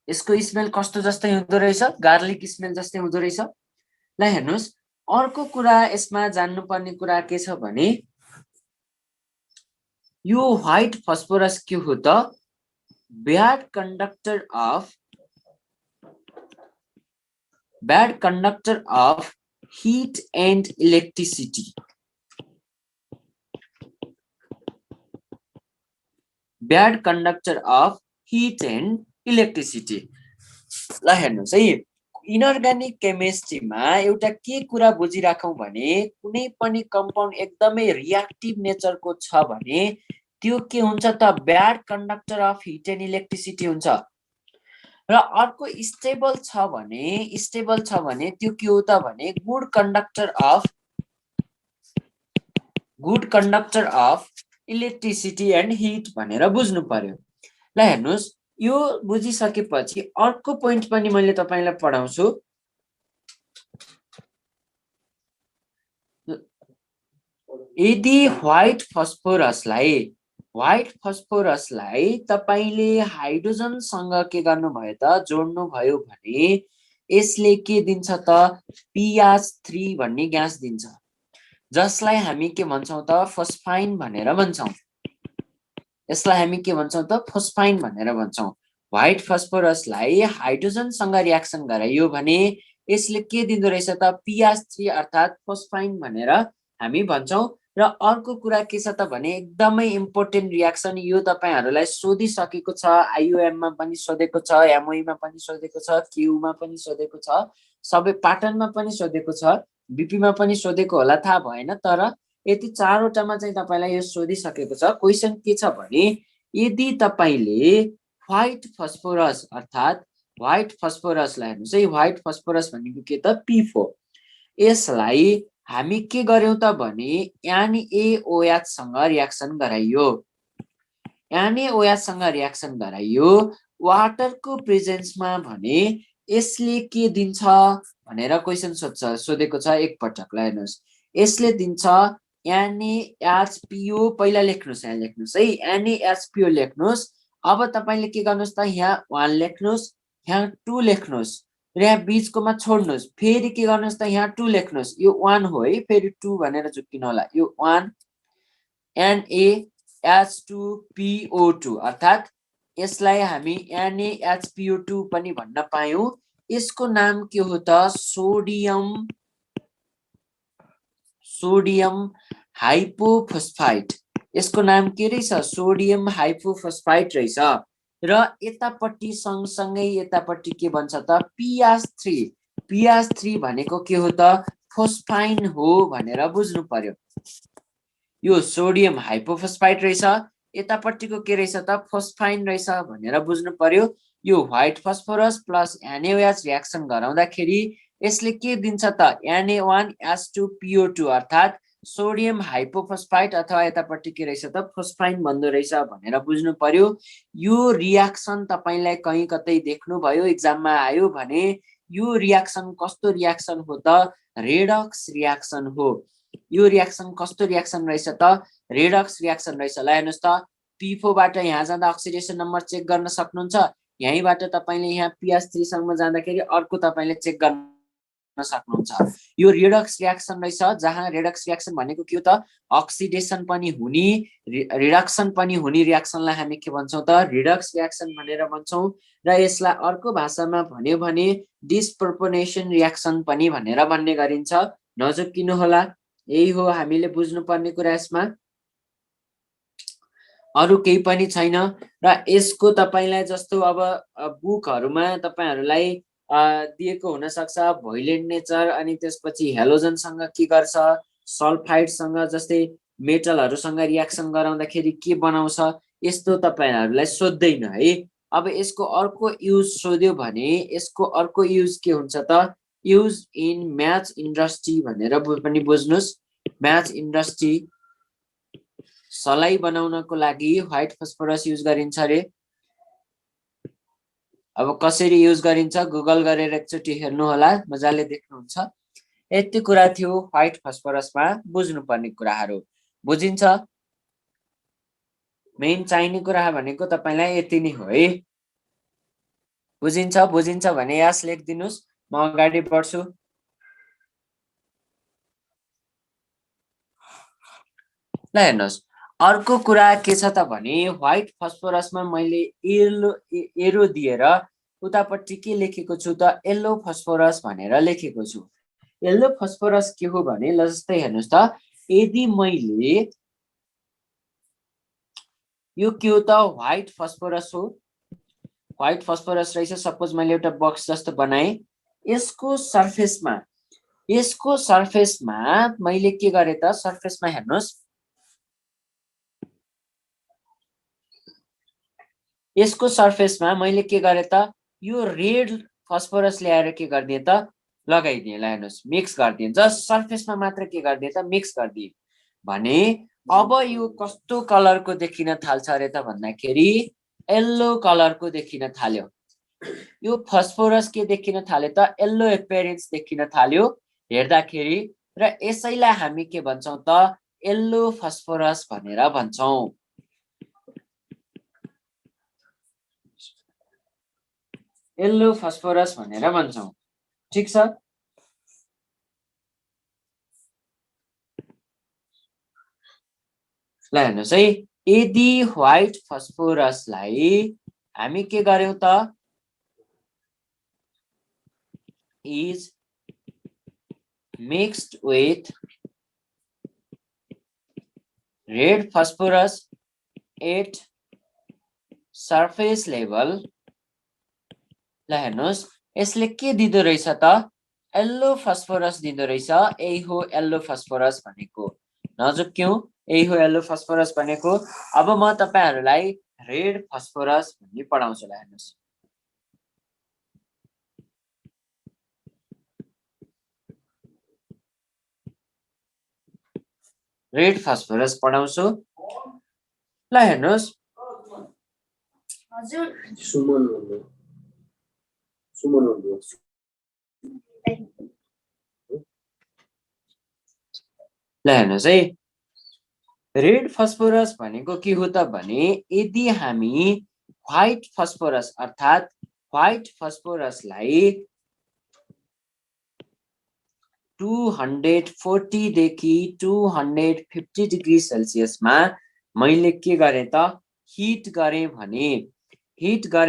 यसको स्मेल कस्तो जस्तै हुँदो रहेछ, गार्लिक स्मेल जस्तै हुँदो रहेछ। ल हेर्नुहोस्, अर्को कुरा यसमा जान्नुपर्ने कुरा के छ भने यो व्हाइट फस्फोरस के हो त, bad conductor of hit and electricity. Bad conductor of hit and electricity. ल हेर्नुहोस् है, इनअर्ग्यानिक केमिस्ट्रीमा एउटा के कुरा बुझिराखौँ भने कुनै पनि कम्पाउन्ड एकदमै रियाक्टिभ नेचरको छ भने त्यो के हुन्छ त, bad conductor of hit and electricity हुन्छ। र अर्को स्टेबल छ भने त्यो के हो त भने good conductor of electricity and hit भनेर बुझ्नु पर्यो। ल हेर्नुहोस्, यो बुझिसकेपछि अर्को पोइन्ट पनि मैले तपाईलाई पढाउँछु। यदि व्हाइट फस्फोरसलाई तपाईले हाइड्रोजनसँग के गर्नुभयो त, जोड्नु भयो भने यसले के दिन्छ त PH3 भन्ने ग्यास दिन्छ, जसलाई हामी के भन्छौं त फोस्फाइन भनेर भन्छौं। यसलाई हामी के भन्छौं त फोस्फाइन भनेर भन्छौं। व्हाइट फस्फोरसलाई हाइड्रोजनसँग रियाक्सन गराइयो भने यसले के दिँदो रहेछ त PH3 अर्थात फोस्फाइन भनेर हामी भन्छौं। र अर्को कुरा के छ त भने एकदमै इम्पोर्टेन्ट रियाक्सन, यो तपाईहरुलाई सोधिसकेको छ, आइयुएम मा पनि सोधेको छ, एमओई मा पनि सोधेको छ, क्यू मा पनि सोधेको छ, सबै प्याटर्नमा पनि सोधेको छ, बीपी मा पनि सोधेको होला, थाहा भएन, तर यति चारवटामा चाहिँ तपाईलाई यो सोधिसकेको छ। क्वेशन के छ भने यदि तपाईले व्हाइट फस्फोरस अर्थात व्हाइट फस्फोरसलाई हेर्नुस् है, व्हाइट फस्फोरस भनेको के त P4, यसलाई हामी के गर्यौं त भने NaOH सँग रियाक्सन गराइयो। NaOH सँग रियाक्सन गराइयो वाटरको प्रेजेन्समा भने यसले के दिन्छ भनेर क्वेशन सोधेको छ एक पटक। ल हेर्नुस्, यसले दिन्छ NaHPO, पहिला लेख्नुस्, यहाँ लेख्नुस् है, NaHPO लेख्नुस्। अब तपाईले के गर्नुस् त यहाँ 1 लेख्नुस्, यहाँ 2 लेख्नुस्, र यहाँ बीचकोमा छोड्नुस्, फेरि के गर्नुस् त यहाँ 2 लेख्नुस्, यो 1 हो है, फेरि 2 भनेर चुक्किनु होला, यो 1 NaH2PO2 अर्थात यसलाई हामी NaHPO2 पनि भन्न पायौं। यसको नाम के हो त सोडियम हाइपोफोस्फाइट। यसको नाम के रहेछ? सोडियम हाइपोफोस्फाइट रहेछ। र यतापट्टि सँगसँगै यतापट्टि के भन्छ त PH3। PH3 भनेको के हो त फोस्फाइन हो भनेर बुझ्नु पर्यो। यो सोडियम हाइपोफोस्फाइट रहेछ, यतापट्टिको के रहेछ त फोस्फाइन रहेछ भनेर बुझ्नु पर्यो। यो white phosphorus plus NaOH reaction गराउँदाखेरि यसले के दिन्छ त Na1H2PO2 अर्थात सोडियम हाइपोफोस्फाइट, अथवा यतापट्टि के रहेछ त फोस्फाइन भन्दो रहेछ भनेर बुझ्नु पर्यो। यो रियाक्सन तपाईलाई कहीं कतै देख्नु भयो, एक्जाममा आयो भने यो रियाक्सन कस्तो रियाक्सन हो त रेडक्स रियाक्सन हो। यो रियाक्सन कस्तो रियाक्सन रहेछ त रेडक्स रियाक्सन रहेछ। ल हेर्नुस् त P4 बाट यहाँ जाँदा अक्सिडेसन नम्बर चेक गर्न सक्नुहुन्छ, यहीबाट तपाईले यहाँ PH3 सम्म जाँदाखेरि अर्को तपाईले चेक गर्न सक्नुहुन्छ। यो रेडक्स रियाक्सन रहेछ, जहाँ रेडक्स रियाक्सन भनेको के हो त अक्सिडेसन पनि हुने रिडक्सन पनि हुने रियाक्सनलाई हामी के भन्छौं त रेडक्स रियाक्सन भनेर भन्छौं। र यसलाई अर्को भाषामा भन्यो भने डिस्प्रोपोर्सनेसन रियाक्सन पनि भनेर भन्ने गरिन्छ। नजुक्किनु होला, यही हो हामीले बुझ्नुपर्ने कुरा। यसमा अरु केही पनि छैन। र यसको तपाईलाई जस्तो अब बुकहरुमा तपाईहरुलाई दिएको हुन सक्छ भोइलेन्ट नेचर, अनि त्यसपछि हेलोजन सँग के गर्छ, सल्फाइड सँग जस्तै मेटलहरुसँग रियाक्सन गराउँदाखेरि के बनाउँछ, यस्तो तपाईहरुलाई सोध्दैन है। अब यसको अर्को युज सोध्यो भने यसको अर्को युज के हुन्छ त युज इन म्याच इन्डस्ट्री भनेर पनि बुझ्नुस्। म्याच इन्डस्ट्री सलाई बनाउनको लागि व्हाइट फस्फोरस युज गरिन्छ रे। अब कसरी युज गरिन्छ गुगल गरेर एकचोटी हेर्नु होला, मजाले देख्नुहुन्छ। यति कुरा थियो व्हाइट फस्फोरसमा बुझ्नुपर्ने कुराहरु। बुझिन्छ? मेन चाहिने कुरा भनेको तपाईलाई यति नै हो है। बुझिन्छ? बुझिन्छ भने यस लेखिदिनुस्, म अगाडि बढ्छु। ल हेर्नुस्, अर्को कुरा के छ त भने व्हाइट फस्फोरसमा मैले एरो दिएर उतापट्टि के लेखेको छु त येल्लो फस्फोरस भनेर लेखेको छु। येल्लो फस्फोरस के हो भने ल जस्तै हेर्नुस् त, यदि मैले यो के हो त व्हाइट फस्फोरस हो, व्हाइट फस्फोरस रहेछ, सपोज मैले एउटा बक्स जस्तो बनाए, यसको सरफेसमा मैले के गरे त सरफेसमा हेर्नुस्, यसको सरफेसमा मैले के गरे त यो रेड फस्फोरस ल्याएर के गर्दिए त लगाइदिए। ल हेर्नुस्, मिक्स गर्दिए, जस्ट सरफेसमा मात्र के गर्दिए त मिक्स गर्दिए भने अब यो कस्तो कलरको देखिन थाल्छ अरे त भन्दाखेरि येल्लो कलरको देखिन थाल्यो। यो फस्फोरस के देखिन थाल्यो त येल्लो एपियरेन्स देखिन थाल्यो हेर्दाखेरि, र यसैलाई हामी के भन्छौं त येल्लो फस्फोरस भनेर भन्छौं। येल्लो फस्फोरस भनेर भन्छौं। ठीक छ। ल हेर्नुहोस् है, यदि व्हाइट फस्फोरसलाई हामी के गर्यौं त, is mixed with red phosphorus at surface level। ल हेर्नुहोस् यसले के दिँदो रहेछ त, येल्लो फस्फोरस दिँदो रहेछ। यही हो येल्लो फस्फोरस भनेको, नजुक्यौं, यही हो येल्लो फस्फोरस भनेको। अब म तपाईहरुलाई रेड फस्फोरस भन्ने पढाउँछु। ल हेर्नुहोस्, रेड फस्फोरस पढाउँछु। ल हेर्नुहोस्, हजुर सुमन ल हेर्नुहोस् है, रेड फस्फोरस भनेको के हो त भने, यदि हामी व्हाइट फस्फोरस अर्थात व्हाइट फस्फोरसलाई 240 देखि 250 डिग्री सेल्सियसमा मैले के गरे त, हिट गरे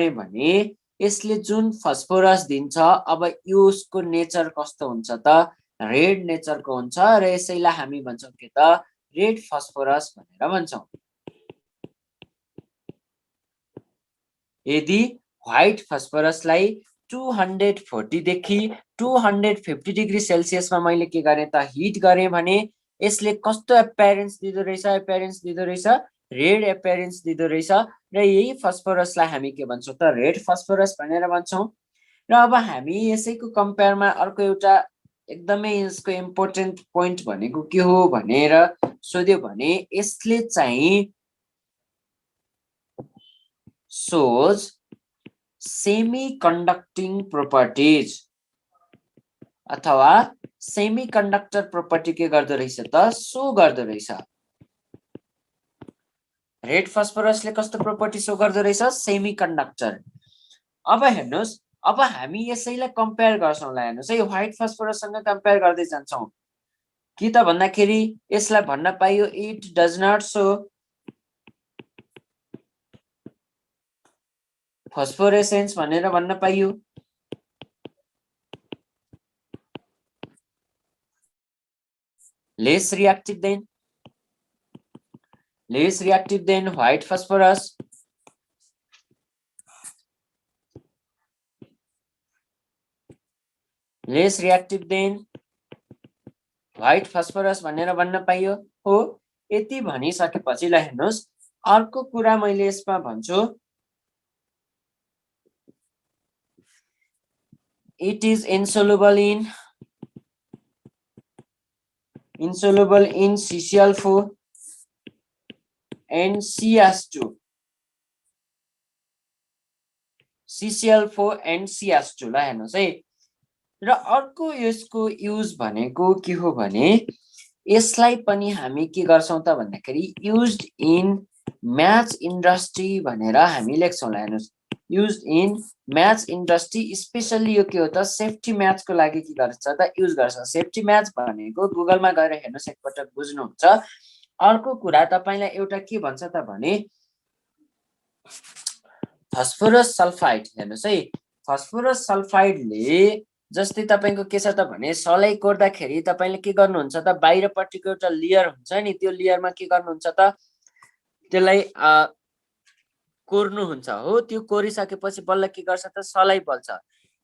भने यसले जुन फस्फोरस दिन्छ, अब यसको नेचर कस्तो हुन्छ त, रेड नेचरको हुन्छ र यसैलाई हामी भन्छौं के त, रेड फस्फोरस भनेर भन्छौं। यदि व्हाइट फस्फोरसलाई 240 देखि 250 डिग्री सेल्सियसमा मैले के गरे त, हिट गरे भने यसले कस्तो एपियरेन्स दिँदो रहेछ, रेड एपियरेन्स दिँदो रहेछ र यही फस्फोरसलाई हामी के भन्छौं त, रेड फस्फोरस भनेर भन्छौं। र अब हामी यसैको कम्पेयरमा अर्को एउटा एकदमै यसको इम्पोर्टेन्ट पोइन्ट भनेको के हो भनेर सोध्यो भने, यसले चाहिँ shows semi-conducting properties अथवा सेमीकन्डक्टर प्रोपर्टी के गर्दो रहेछ त, सो गर्दो रहेछ। रेड फस्फोरसले कस्तो प्रोपर्टी सो गर्दो रहेछ, सेमीकन्डक्टर। अब हेर्नुहोस्, अब हामी यसैलाई कम्पेयर गर्छौं। ल हेर्नुहोस् है, व्हाइट फस्फोरससँग कम्पेयर गर्दै जान्छौं कि त भन्दाखेरि यसलाई भन्न पाइयो, इट डज नट सो फस्फोरेसेन्स भनेर भन्न पाइयो। less reactive than white phosphorus, less reactive than white phosphorus भनेर भन्न पाइयो हो। यति भनिसकेपछि ल हेर्नुहोस्, अर्को कुरा मैले यसमा भन्छु, it is insoluble in CCl4 and CH2, CCl4 and CH2। ल हेर्नुहोस् है, र अर्को यसको युज भनेको के हो भने, यसलाई पनि हामी के गर्छौं त भन्दाखेरि युज्ड इन म्याच इन्डस्ट्री भनेर हामी लेख्छौं। ल हेर्नुहोस्, used in match industry, specially यो के हो त, सेफ्टी म्याचको लागि के गर्छ त, युज गर्छ। सेफ्टी म्याच भनेको गुगलमा गएर हेर्नुहोस्, एकपटक बुझ्नुहुन्छ। अर्को कुरा तपाईलाई एउटा के भन्छ त भने, फस्फोरस सल्फाइड। हेर्नुहोस् है, फस्फोरस सल्फाइडले जस्तै तपाईको के छ त भने, सलाई कोर्दाखेरि तपाईले के गर्नुहुन्छ त, बाहिरपट्टिको एउटा लेयर हुन्छ नि, त्यो लेयरमा के गर्नुहुन्छ त, त्यसलाई कोर्नुहुन्छ हो। त्यो कोरिसकेपछि बल्ल के गर्छ त, सलाई बल्छ।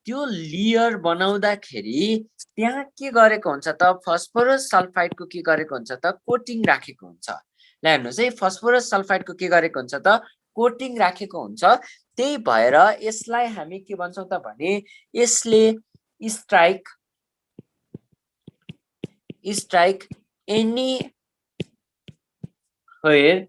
त्यो लेयर बनाउँदाखेरि त्यहाँ के गरेको हुन्छ त, फस्फोरस सल्फाइडको के गरेको हुन्छ त, कोटिङ राखेको हुन्छ। ल हेर्नुहोस् है, फस्फोरस सल्फाइडको के गरेको हुन्छ त, कोटिङ राखेको हुन्छ। त्यही भएर यसलाई हामी के भन्छौं त भने, यसले strike anywhere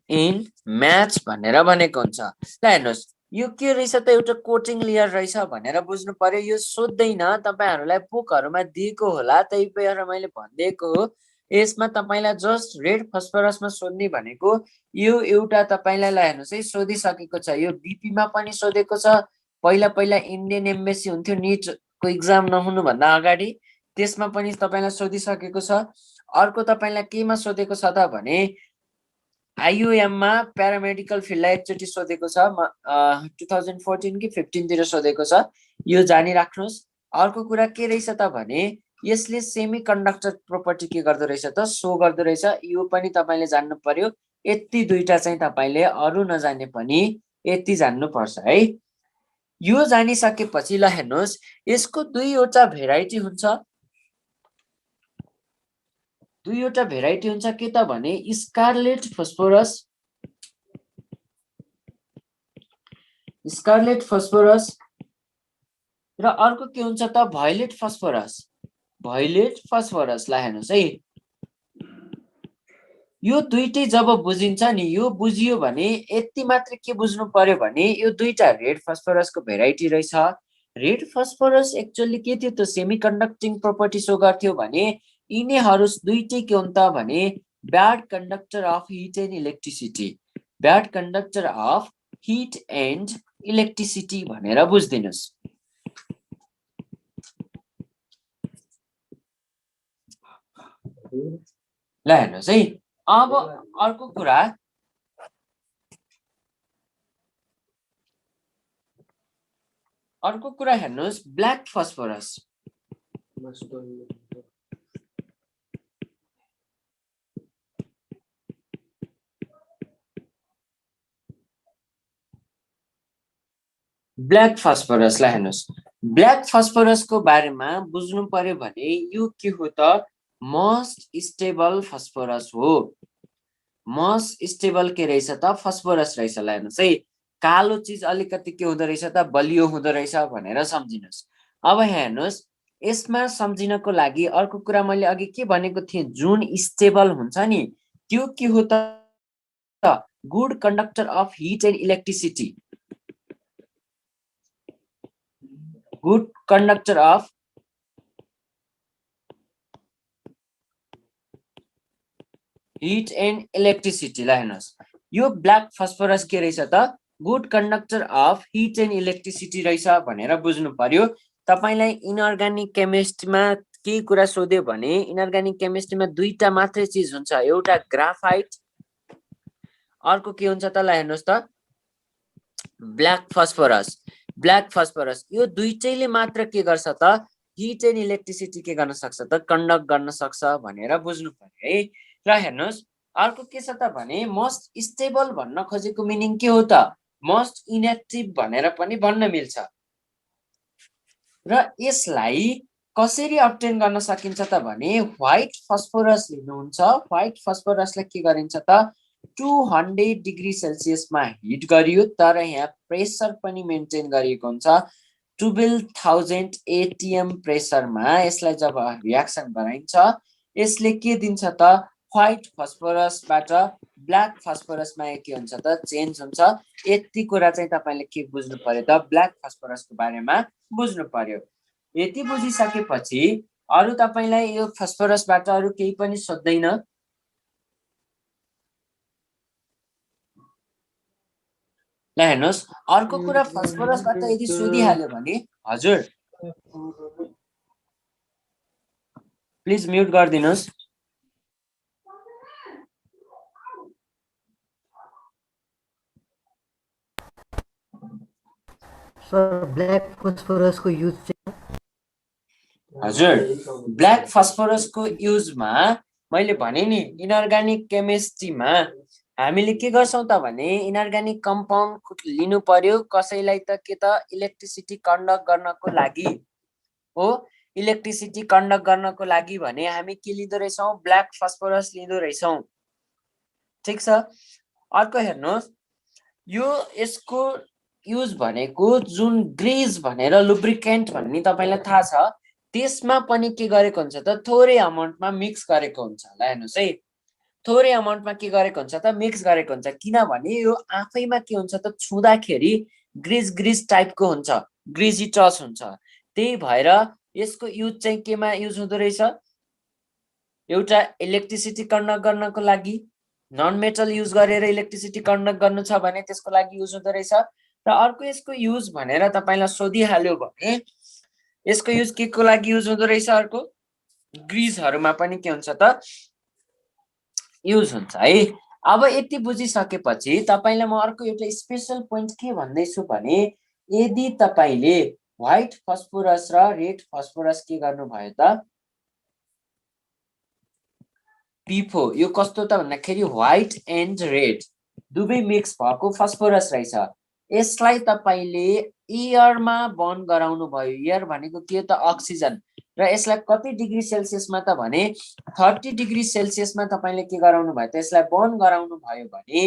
in match भनेर भनेको हुन्छ। ल हेर्नुहोस्, यो के रहेछ त, एउटा कोटिङ लेयर रहेछ भनेर बुझ्नु पर्यो। यो सोध्दैन, तपाईहरुलाई बुकहरुमा दिएको होला, त्यही भएर मैले भनिदिएको हो। यसमा तपाईलाई जस्ट रेड फस्फोरसमा सोध्ने भनेको यो एउटा तपाईलाई, ल हेर्नुहोस् है, सोधिसकेको छ। यो बीपी मा पनि सोधेको छ, पहिला पहिला इन्डियन एम्बेसी हुन्थ्यो नीटको इक्जाम नहुनु भन्दा अगाडि, त्यसमा पनि तपाईलाई सोधिसकेको छ। अर्को तपाईलाई केमा सोधेको छ त भने आइयुएममा प्यारामेडिकल फिल्डलाई एकचोटि सोधेको छ, 2014 कि 15 तिर सोधेको छ, यो जानिराख्नुहोस्। अर्को कुरा के रहेछ त भने यसले सेमी कन्डक्टर प्रोपर्टी के गर्दो रहेछ त सो गर्दो रहेछ, यो पनि तपाईले जान्नु पर्यो। यति दुईटा चाहिँ तपाईले अरु नजाने पनि यति जान्नु पर्छ है। यो जानिसकेपछि ल हेर्नुहोस्, यसको दुईवटा भेराइटी हुन्छ। दुईवटा भेराइटी हुन्छ के त भने स्कारलेट फस्फोरस, स्कारलेट फस्फोरस र अर्को के हुन्छ त भायोलेट फस्फोरस, भायोलेट फस्फोरस। ला हेर्नुहोस् है, यो दुईटै जब बुझिन्छ नि, यो बुझियो भने यति मात्र के बुझ्नु पर्यो भने यो दुईटा रेड फस्फोरसको भेराइटी रहेछ। रेड फस्फोरस एक्चुअली के थियो त सेमी कन्डक्टिङ प्रोपर्टी सो गर्थ्यो भने यिनीहरू दुईटै के हुन् त भने bad conductor of hit and electricity, bad conductor of hit and electricity भनेर बुझ्दिनुस्। ल हेर्नुहोस् है, अब अर्को कुरा हेर्नुहोस्, ब्ल्याक फस्फोरस। ब्ल्याक फस्फोरसलाई हेर्नुहोस्, ब्ल्याक फस्फोरसको बारेमा बुझ्नु पर्यो भने यो के हो त मोस्ट स्टेबल फस्फोरस हो। मोस्ट स्टेबल के रहेछ त फस्फोरस रहेछ। ल हेर्नुहोस् है, कालो चिज अलिकति के हुँदो रहेछ त बलियो हुँदो रहेछ भनेर सम्झिनुहोस्। अब हेर्नुहोस्, यसमा सम्झिनको लागि अर्को कुरा मैले अघि के भनेको थिएँ, जुन स्टेबल हुन्छ नि त्यो के हो त good conductor of hit and electricity, good conductor of hit and electricity. ला हेर्नुहोस्, यो ब्ल्याक फस्फोरस के रहेछ त good conductor of hit and electricity रहेछ भनेर बुझ्नु पर्यो। तपाईलाई इनअर्गानिक केमिस्ट्रीमा केही कुरा सोध्यो भने इनअर्गानिक केमिस्ट्रीमा दुईटा मात्रै चिज हुन्छ, एउटा ग्राफाइट, अर्को के हुन्छ त ल हेर्नुहोस् त ब्ल्याक फस्फोरस। ब्ल्याक फस्फोरस यो दुईटैले मात्र के गर्छ त हिट एन्ड इलेक्ट्रिसिटी के गर्न सक्छ त कन्डक्ट गर्न सक्छ भनेर बुझ्नु पर्यो है। र हेर्नुहोस्, अर्को के छ त भने मोस्ट स्टेबल भन्न खोजेको मिनिङ के हो त मोस्ट इनएक्टिभ भनेर पनि भन्न मिल्छ। र यसलाई कसरी अब्टेन गर्न सकिन्छ त भने व्हाइट फस्फोरस लिनुहुन्छ। व्हाइट फस्फोरसलाई के गरिन्छ त 200 डिग्री सेल्सियसमा हिट गरियो, तर यहाँ प्रेसर पनि मेन्टेन गरिएको हुन्छ 12,000 एटीएम प्रेसरमा। यसलाई जब रियाक्सन गराइन्छ यसले के दिन्छ त व्हाइट फस्फोरसबाट ब्ल्याक फस्फोरसमा के हुन्छ त चेन्ज हुन्छ। यति कुरा चाहिँ तपाईले के बुझ्नु पर्यो त ब्ल्याक फस्फोरसको बारेमा बुझ्नु पर्यो। यति बुझिसकेपछि अरु तपाईलाई यो फस्फोरसबाट अरु केही पनि सोध्दैन। ल हेर्नुहोस्, अर्को कुरा फस्फोरसबाट यदि सोधिहाल्यो भने हजुर please mute गरिदिनुस्। Sir black फस्फोरसको use चाहिँ हजुर ब्ल्याक फस्फोरसको युजमा मैले भने नि इनअर्गानिक केमिस्ट्रीमा हामीले के गर्छौं त भने इनअर्गानिक कम्पाउन्ड लिनु पर्यो, कसैलाई त के त इलेक्ट्रिसिटी कन्डक्ट गर्नको लागि हो। इलेक्ट्रिसिटी कन्डक्ट गर्नको लागि भने हामी के लिँदो रहेछौं ब्ल्याक फस्फोरस लिँदो रहेछौं, ठीक छ। अर्को हेर्नुहोस्, यो यसको युज भनेको जुन ग्रीज भनेर लुब्रिकेन्ट भन्ने तपाईलाई थाहा छ, त्यसमा पनि के गरेको हुन्छ त थोरै अमाउन्टमा मिक्स गरेको हुन्छ। ल हेर्नुहोस् है, थोरै अमाउन्टमा के गरेको हुन्छ त मिक्स गरेको हुन्छ, किनभने यो आफैमा के हुन्छ त छुँदाखेरि ग्रीज ग्रीज टाइपको हुन्छ, ग्रीजी टच हुन्छ। त्यही भएर यसको युज चाहिँ केमा युज हुँदो रहेछ, एउटा इलेक्ट्रिसिटी कन्डक्ट गर्नको लागि, नन मेटल युज गरेर इलेक्ट्रिसिटी कन्डक्ट गर्नु छ भने त्यसको लागि युज हुँदो रहेछ। र अर्को यसको युज भनेर तपाईलाई सोधिहाल्यो भने यसको युज के को लागि युज हुँदो रहेछ अर्को ग्रिजहरुमा पनि के हुन्छ त युज हुन्छ है अब यति बुझिसकेपछि तपाईलाई म अर्को एउटा स्पेशल पोइन्ट के भन्दैछु भने यदि तपाईले व्हाइट फस्फोरस र रेड फस्फोरस के गर्नु भयो त पिफो यो कस्तो त भन्दाखेरि व्हाइट एन्ड रेड दुवै मिक्स भएको फस्फोरस रहेछ यसलाई तपाईले एयरमा बर्न गराउनु भयो एयर भनेको के त अक्सिजन र यसलाई कति डिग्री सेल्सियसमा त भने 30 डिग्री सेल्सियसमा तपाईले के गराउनु भयो त यसलाई बर्न गराउनु भयो भने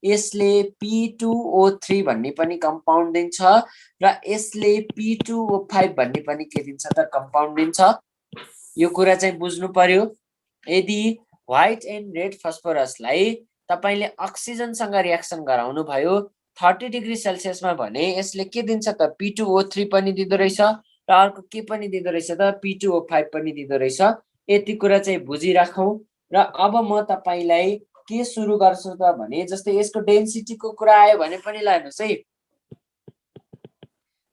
यसले P2O3 भन्ने पनि कम्पाउन्ड दिन्छ र यसले P2O5 भन्ने पनि के दिन्छ त कम्पाउन्ड दिन्छ यो कुरा चाहिँ बुझ्नु पर्यो यदि व्हाइट एन्ड रेड फस्फोरसलाई तपाईले अक्सिजनसँग रिएक्सन गराउनु भयो 30 डिग्री सेल्सियसमा भने यसले के दिन्छ त P2O3 पनि दिँदो रहेछ र अर्को के पनि दिँदो रहेछ त P2O5 पनि दिँदो रहेछ यति कुरा चाहिँ बुझिराखौं र अब म तपाईलाई के सुरु गर्छु त भने जस्तै यसको डेन्सिटीको कुरा आयो भने पनि ल हेर्नुस् है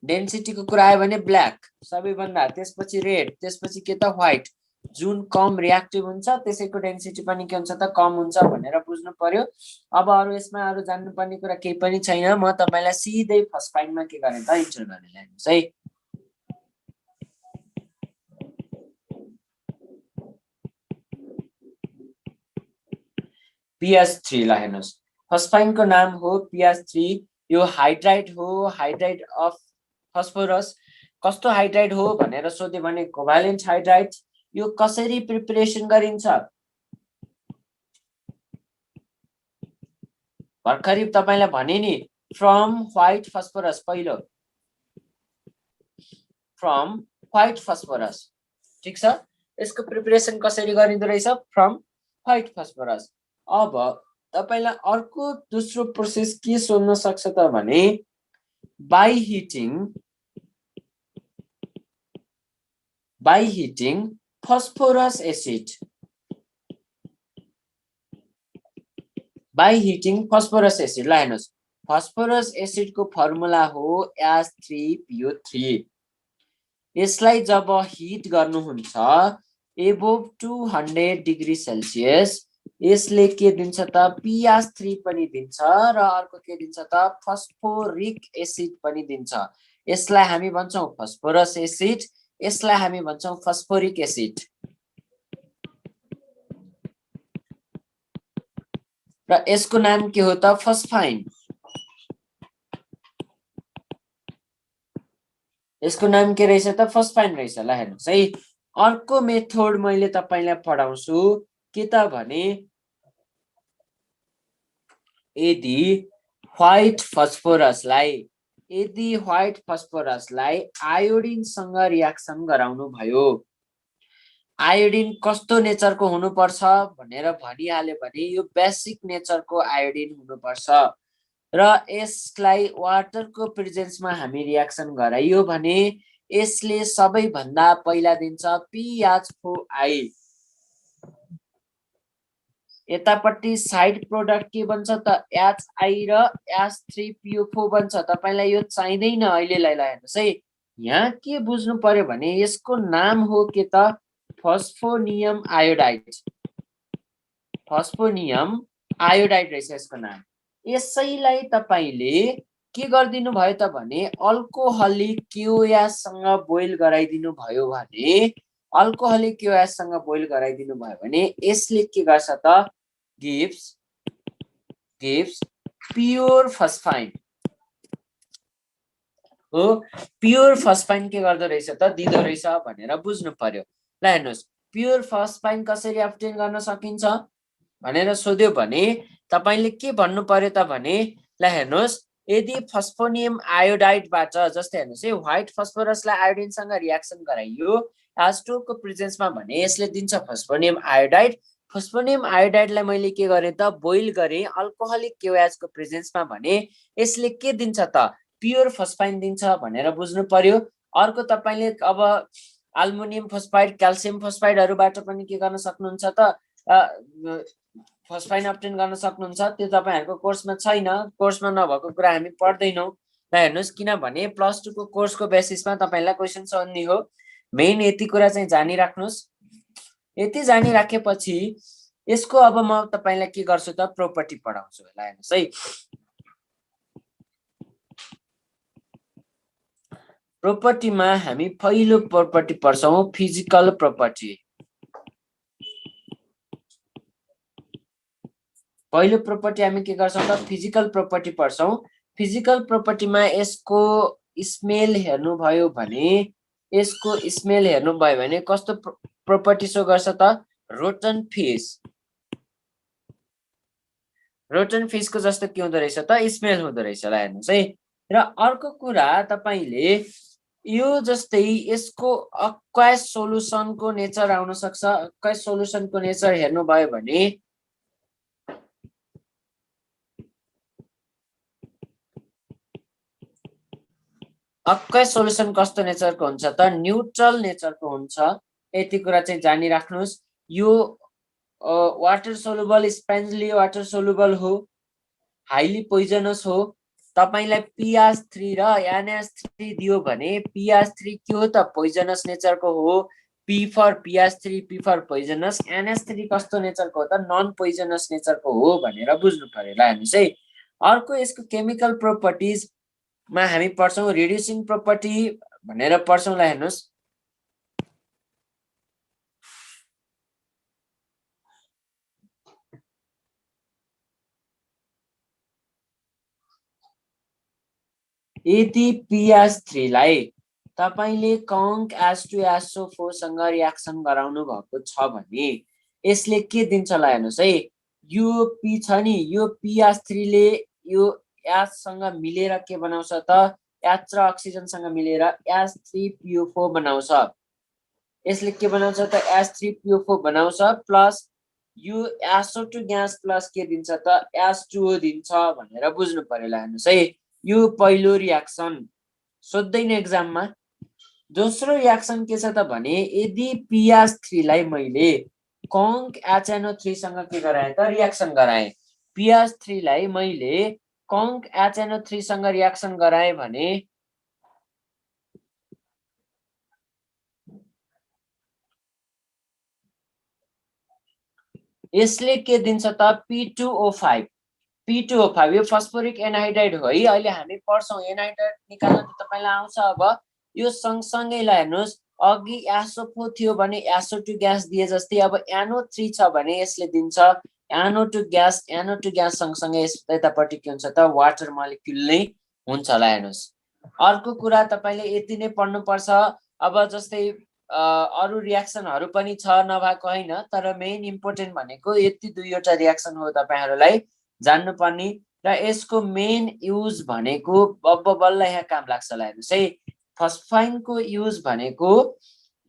डेन्सिटीको कुरा आयो भने ब्ल्याक सबैभन्दा त्यसपछि रेड त्यसपछि के त व्हाइट जुन कम रिएक्टिभ हुन्छ त्यसैको डेन्सिटी पनि के हुन्छ त कम हुन्छ भनेर बुझ्नु पर्यो अब अरु यसमा अरु जान्नु पर्ने कुरा केही पनि छैन म तपाईलाई सिधै फस्फाइनमा के गर्ने त इन्टर गर्ने हेर्नुस् है PS3 ला हेर्नुस् फस्फाइनको नाम हो PS3 यो हाइड्राइड हो हाइड्राइड अफ फस्फोरस कस्तो हाइड्राइड हो भनेर सोध्यो भने कोभ्यालेन्ट हाइड्राइड यो कसरी प्रिपरेसन गरिन्छ भर्खरै तपाईलाई भने नि फ्रम व्हाइट फस्फोरस पहिलो फ्रम व्हाइट फस्फोरस ठीक छ यसको प्रिपरेसन कसरी गरिँदो रहेछ फ्रम व्हाइट फस्फोरस अब तपाईलाई अर्को दोस्रो प्रोसेस के सोध्न सक्छ त भने by heating phosphorous acid by heating phosphorous acid ल हेर्नुस् फस्फोरस एसिड को फर्मुला हो H3PO3 यसलाई जब हिट गर्नुहुन्छ एबोभ 200 डिग्री सेल्सियस यसले के दिन्छ त PH3 पनि दिन्छ र अर्को के दिन्छ त फस्फोरिक एसिड पनि दिन्छ यसलाई हामी भन्छौं फस्फोरस एसिड यसलाई हामी भन्छौं फस्फोरिक एसिड र यसको नाम के हो त फस्फाइन यसको नाम के रहेछ त फस्फाइन रहेछ ल हेर्नुस् है अर्को मेथड मैले तपाईलाई पढाउँछु के त भने यदि व्हाइट फस्फोरसलाई आयोडिन सँग रिएक्सन गराउनु भयो आयोडिन कस्तो नेचरको हुनुपर्छ भनेर भनिहाल्यो भने यो बेसिक नेचरको आयोडिन हुनुपर्छ र यसलाई वाटरको प्रेजेन्समा हामी रिएक्सन गराइयो भने यसले सबैभन्दा पहिला दिन्छ PH4I यतापट्टि साइड प्रोडक्ट के बन्छ त HI र H3PO4 बन्छ तपाईलाई यो चाहिदैन अहिलेलाई ल हेर्नुस् है यहाँ के बुझ्नु पर्यो भने यसको नाम हो के त फस्फोनियम आयोडाइड रहेछ यसको नाम यसैलाई तपाईले के गर्दिनु भयो त भने अल्कोहलिक QS सँग बोइल गराइदिनु भयो भने यसले के गर्छ त gives प्योर फस्फाइन हो प्योर फस्फाइन के गर्दो रहेछ त दिदो रहेछ भनेर बुझ्नु पर्यो ल हेर्नुस् प्योर फस्फाइन कसरी अब्टेन गर्न सकिन्छ भनेर सोध्यो भने तपाईले के भन्नु पर्यो त भने ल हेर्नुस् यदि फस्फोनियम आयोडाइडबाट जस्तै हेर्नुस् है व्हाइट फस्फोरसलाई आयोडिन सँग रिएक्सन गराइयो H2 को प्रेजेन्समा भने यसले दिन्छ फस्फोनियम आयोडाइडलाई मैले के गरे त बोइल गरे अल्कोहलिक QH को प्रेजेन्समा भने यसले के दिन्छ त प्योर फस्फाइन दिन्छ भनेर बुझ्नु पर्यो अर्को तपाईले अब एल्युमिनियम फस्फाइड क्याल्सियम फस्फाइडहरुबाट पनि के गर्न सक्नुहुन्छ त फस्फाइन अब्टेन गर्न सक्नुहुन्छ त्यो तपाईहरुको कोर्समा छैन कोर्समा नभएको कुरा हामी पढ्दैनौ ल हेर्नुहोस् किनभने +2 को कोर्सको बेसिसमा तपाईलाई क्वेशन सोध्ने हो मेन यति कुरा चाहिँ जानिराख्नुस् यति जानिराखेपछि यसको अब म तपाईलाई के गर्छु त प्रोपर्टी पढाउँछु ल हेर्नुहोस् है प्रोपर्टीमा हामी पहिलो प्रोपर्टी पढ्छौं फिजिकल प्रोपर्टी पहिलो प्रोपर्टी हामी के गर्छौं त फिजिकल प्रोपर्टी पढ्छौं फिजिकल प्रोपर्टीमा यसको स्मेल हेर्नु भयो भने यसको स्मेल हेर्नु भयो भने कस्तो प्रोपर्टी सो गर्छ त रोटन फिश को जस्तो के हुँदो रहेछ त स्मेल हुँदो रहेछ ल हेर्नुस् है र अर्को कुरा तपाईले यो जस्तै यसको एक्वायस सोलुसनको नेचर आउन सक्छ एक्वायस सोलुसनको नेचर हेर्नु भयो भने एक्वायस सोलुसन कस्तो नेचरको हुन्छ त न्यूट्रल नेचरको हुन्छ यति कुरा चाहिँ जानिराख्नुस् यो वाटर सोलुबल स्पेन्जली वाटर सोलुबल हो हाइली पोइजनस हो तपाईलाई PH3 र NH3 दियो भने PH3 के हो त पोइजनस नेचरको हो P for PH3 P for poisonous NH3 कस्तो नेचरको हो त नन पोइजनस नेचरको हो भनेर बुझ्नु पर्यो ल हेर्नुस् है अर्को यसको केमिकल प्रोपर्टिज मा हामी पढ्छौं रिड्युसिङ प्रोपर्टी भनेर पढ्छौं ल हेर्नुस् यदि PH3 लाई तपाईले कङ्क H2SO4 सँग रियाक्सन गराउनु भएको छ भने यसले के दिन्छ ल हेर्नुस् है यो P छ नि यो PH3 ले यो H सँग मिलेर के बनाउँछ त H र अक्सिजन सँग मिलेर H3PO4 बनाउँछ यसले के बनाउँछ त H3PO4 बनाउँछ प्लस यो SO2 ग्यास प्लस के दिन्छ त H2O दिन्छ भनेर बुझ्नु पर्यो ल हेर्नुस् है यो पहिलो रियाक्सन सोध्दैन एक्जाममा दोस्रो रियाक्सन के छ त भने यदि PH3 लाई मैले कङ्क HNO3 सँग के गराए त रियाक्सन गराए PH3 लाई मैले कङ्क HNO3 सँग रियाक्सन गराए भने यसले के दिन्छ त P2O5 यो फस्फोरिक एनहाइड्राइड हो है अहिले हामी पढ्छौं एनहाइड्राइड निकाल्न त तपाईलाई आउँछ अब यो सँगसँगै ल हेर्नुस् अघि SO4 थियो भने SO2 ग्यास दिए जस्तै अब NO3 छ भने यसले दिन्छ NO2 ग्यास सँगसँगै यतापट्टि के हुन्छ त वाटर मोलिक्युल नै हुन्छ ल हेर्नुस् अर्को कुरा तपाईले यति नै पढ्नु पर्छ अब जस्तै अरु रियाक्सनहरु पनि छ नभएको हैन तर मेन इम्पोर्टेन्ट भनेको यति दुईवटा रियाक्सन हो तपाईहरुलाई जान्नु पर्ने र यसको मेन युज भनेको बल्ल यहाँ काम लाग्छ ल हेर्नुस् है फस्फाइन को युज भनेको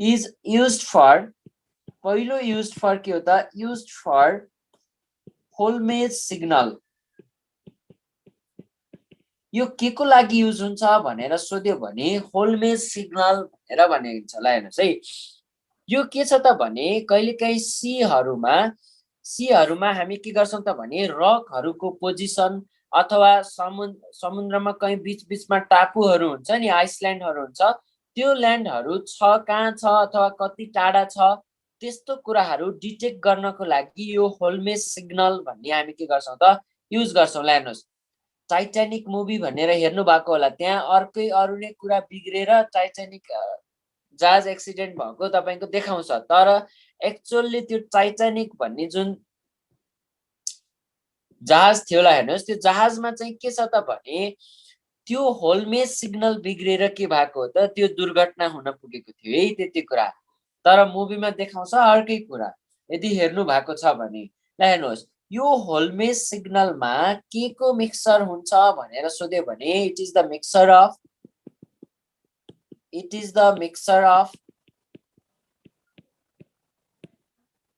इज युज्ड फर पहिलो युज्ड फर के हो त युज्ड फर होल्मेज सिग्नल यो के को लागि युज हुन्छ भनेर सोध्यो भने होल्मेज सिग्नल भनेर भनिन्छ ल हेर्नुस् है यो के छ त भने कहिलेकाहीँ सीहरुमा हामी के गर्छौं त भने रकहरुको पोजिसन अथवा समुद्रमा कहीं बीच-बीचमा टापुहरु हुन्छ नि आइसल्यान्डहरु हुन्छ त्यो ल्यान्डहरु छ कहाँ छ अथवा कति टाढा छ त्यस्तो कुराहरु डिटेक्ट गर्नको लागि यो होल्मेज सिग्नल भन्ने हामी के गर्छौं त युज गर्छौं ल हेर्नुस् टाइटानिक मुभी भनेर हेर्नु भएको होला त्यहाँ अर्कै अरु नै कुरा बिग्रेर टाइटानिक जहाज एक्सिडेन्ट भएको तपाईको देखाउँछ तर एक्चुअली त्यो टाइटानिक भन्ने जुन जहाज थियो ल हेर्नुस् त्यो जहाजमा चाहिँ के छ त भने त्यो होल्मेज सिग्नल बिग्रेर के भएको त त्यो दुर्घटना हुन पुगेको थियो है त्यति कुरा तर मुभीमा देखाउँछ अर्कै कुरा यदि हेर्नु भएको छ भने ल हेर्नुस् यो होल्मेज सिग्नलमा के को मिक्सचर हुन्छ भनेर सोध्यो भने it is the mixture of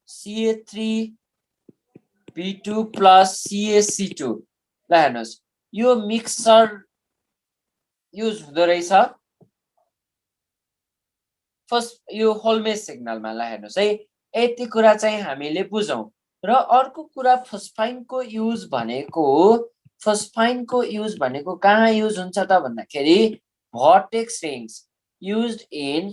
CA3P2 plus CaC2 ल हेर्नुस् यो मिक्सचर युज हुँदो रहेछ फर्स्ट यो होल्मेज सिग्नलमा ल हेर्नुस् है यति कुरा चाहिँ हामीले बुझौं र अर्को कुरा फस्फाइनको युज भनेको फोस्फाइन को युज भनेको कहाँ युज हुन्छ त भन्दाखेरि vertex rings used in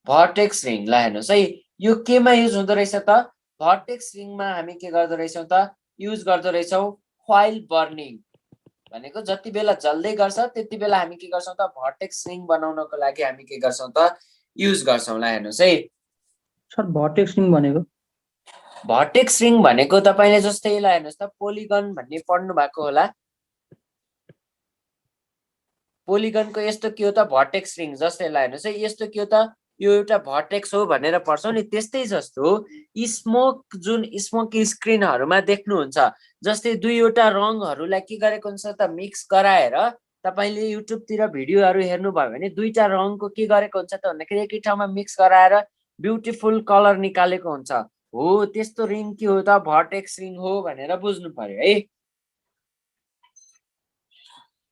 vertex ring. ल हेर्नुहोस् है यो केमा युज हुँदो रहेछ त भर्टेक्स रिङमा हामी के गर्दो रहेछौँ त युज गर्दो रहेछौँ व्हाइल बर्निङ भनेको जति बेला जल्दै गर्छ त्यति बेला हामी के गर्छौँ त भर्टेक्स रिङ बनाउनको लागि हामी के गर्छौँ त युज गर्छौँ। ल हेर्नुहोस् है सर भर्टेक्स रिङ भनेको भर्टेक्स रिङ भनेको तपाईले जस्तै ल हेर्नुहोस् त पोलिगन भन्ने पढ्नु भएको होला पोलिगनको यस्तो के हो त भर्टेक्स रिङ जस्तै ल हेर्नुहोस् है यस्तो के हो त यो एउटा भर्टेक्स हो भनेर पढ्छौँ नि त्यस्तै जस्तो स्मोक जुन स्मोक स्क्रिनहरुमा देख्नुहुन्छ जस्तै दुईवटा रङहरुलाई के गरेको हुन्छ त मिक्स गराएर तपाईले युट्युबतिर भिडियोहरु हेर्नुभयो भने दुईटा रङको के गरेको हुन्छ त भन्दाखेरि एकै ठाउँमा मिक्स गराएर ब्युटिफुल कलर निकालेको हुन्छ हो त्यस्तो रिङ के हो त भर्टेक्स रिङ हो भनेर बुझ्नु पर्यो है।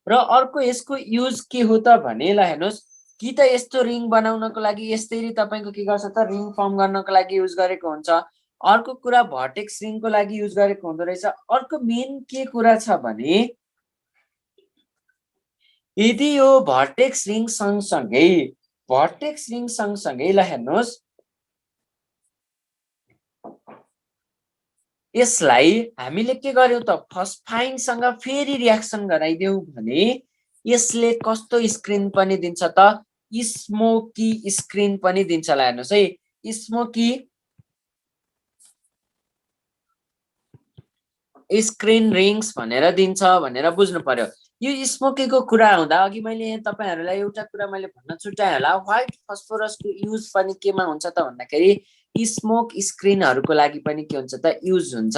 र अर्को यसको युज के हो त भने ल हेर्नुहोस् कि त यस्तो रिङ बनाउनको लागि यसरी तपाईको के गर्छ त रिङ फर्म गर्नको लागि युज गरेको हुन्छ अर्को कुरा भर्टेक्स रिङको लागि युज गरेको हुँदो रहेछ अर्को मेन के कुरा छ भने यदि यो भर्टेक्स रिङ सँगसँगै ल हेर्नुहोस् यसलाई हामीले के गर्यौं त फस्फाइनसँग फेरि रियाक्सन गराइदेऊ भने यसले कस्तो स्क्रिन पनि दिन्छ त स्मोकी स्क्रिन पनि दिन्छ। ल हेर्नुहोस् है स्मोकी स्क्रिन रिङ्स भनेर दिन्छ भनेर बुझ्नु पर्यो। यो स्मोकीको कुरा आउँदा अघि मैले तपाईहरुलाई एउटा कुरा मैले भन्न छुटाएँ होला व्हाइट फस्फोरसको युज पनि केमा हुन्छ त भन्दाखेरि स्मोक स्क्रिनहरुको लागि पनि के हुन्छ त युज हुन्छ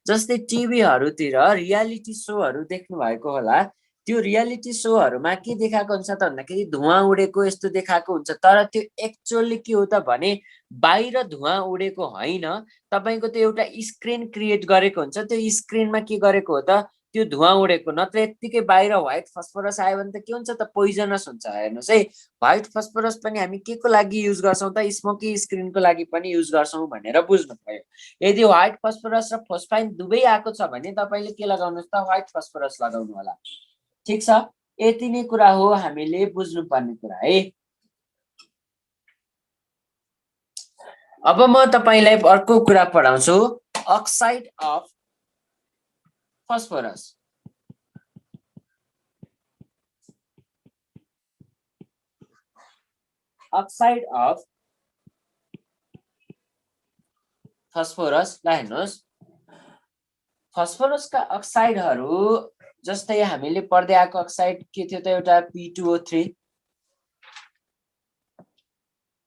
जस्तै टिभीहरुतिर रियालिटी शोहरु देख्नु भएको होला त्यो रियालिटी शोहरुमा के देखाएको हुन्छ त भन्दाखेरि धुवा उडेको यस्तो देखाएको हुन्छ तर त्यो एक्चुअली के हो त भने बाहिर धुवा उडेको हैन तपाईको त्यो एउटा स्क्रिन क्रिएट गरेको हुन्छ त्यो स्क्रिनमा के गरेको हो त त्यो धुवा उडेको नत्र यतिकै बाहिर व्हाइट फस्फोरस आयो भने त के हुन्छ त पोइजनस हुन्छ। हेर्नुस् है व्हाइट फस्फोरस पनि हामी के को लागि युज गर्छौं त स्मोकी स्क्रिनको लागि पनि युज गर्छौं भनेर बुझ्नु पर्यो। यदि व्हाइट फस्फोरस र फोस्फाइन दुवै आएको छ भने तपाईले के लगाउनुस् त व्हाइट फस्फोरस लगाउनु होला ठीक छ। यति नै कुरा हो हामीले बुझ्नु पर्ने कुरा है। अब म तपाईलाई अर्को कुरा पढाउँछु oxide of phosphorus. Oxide of phosphorus ल हेर्नुस् फस्फोरसका अक्साइडहरु जस्तै हामीले पढ्दै आएको अक्साइड के थियो त एउटा P2O3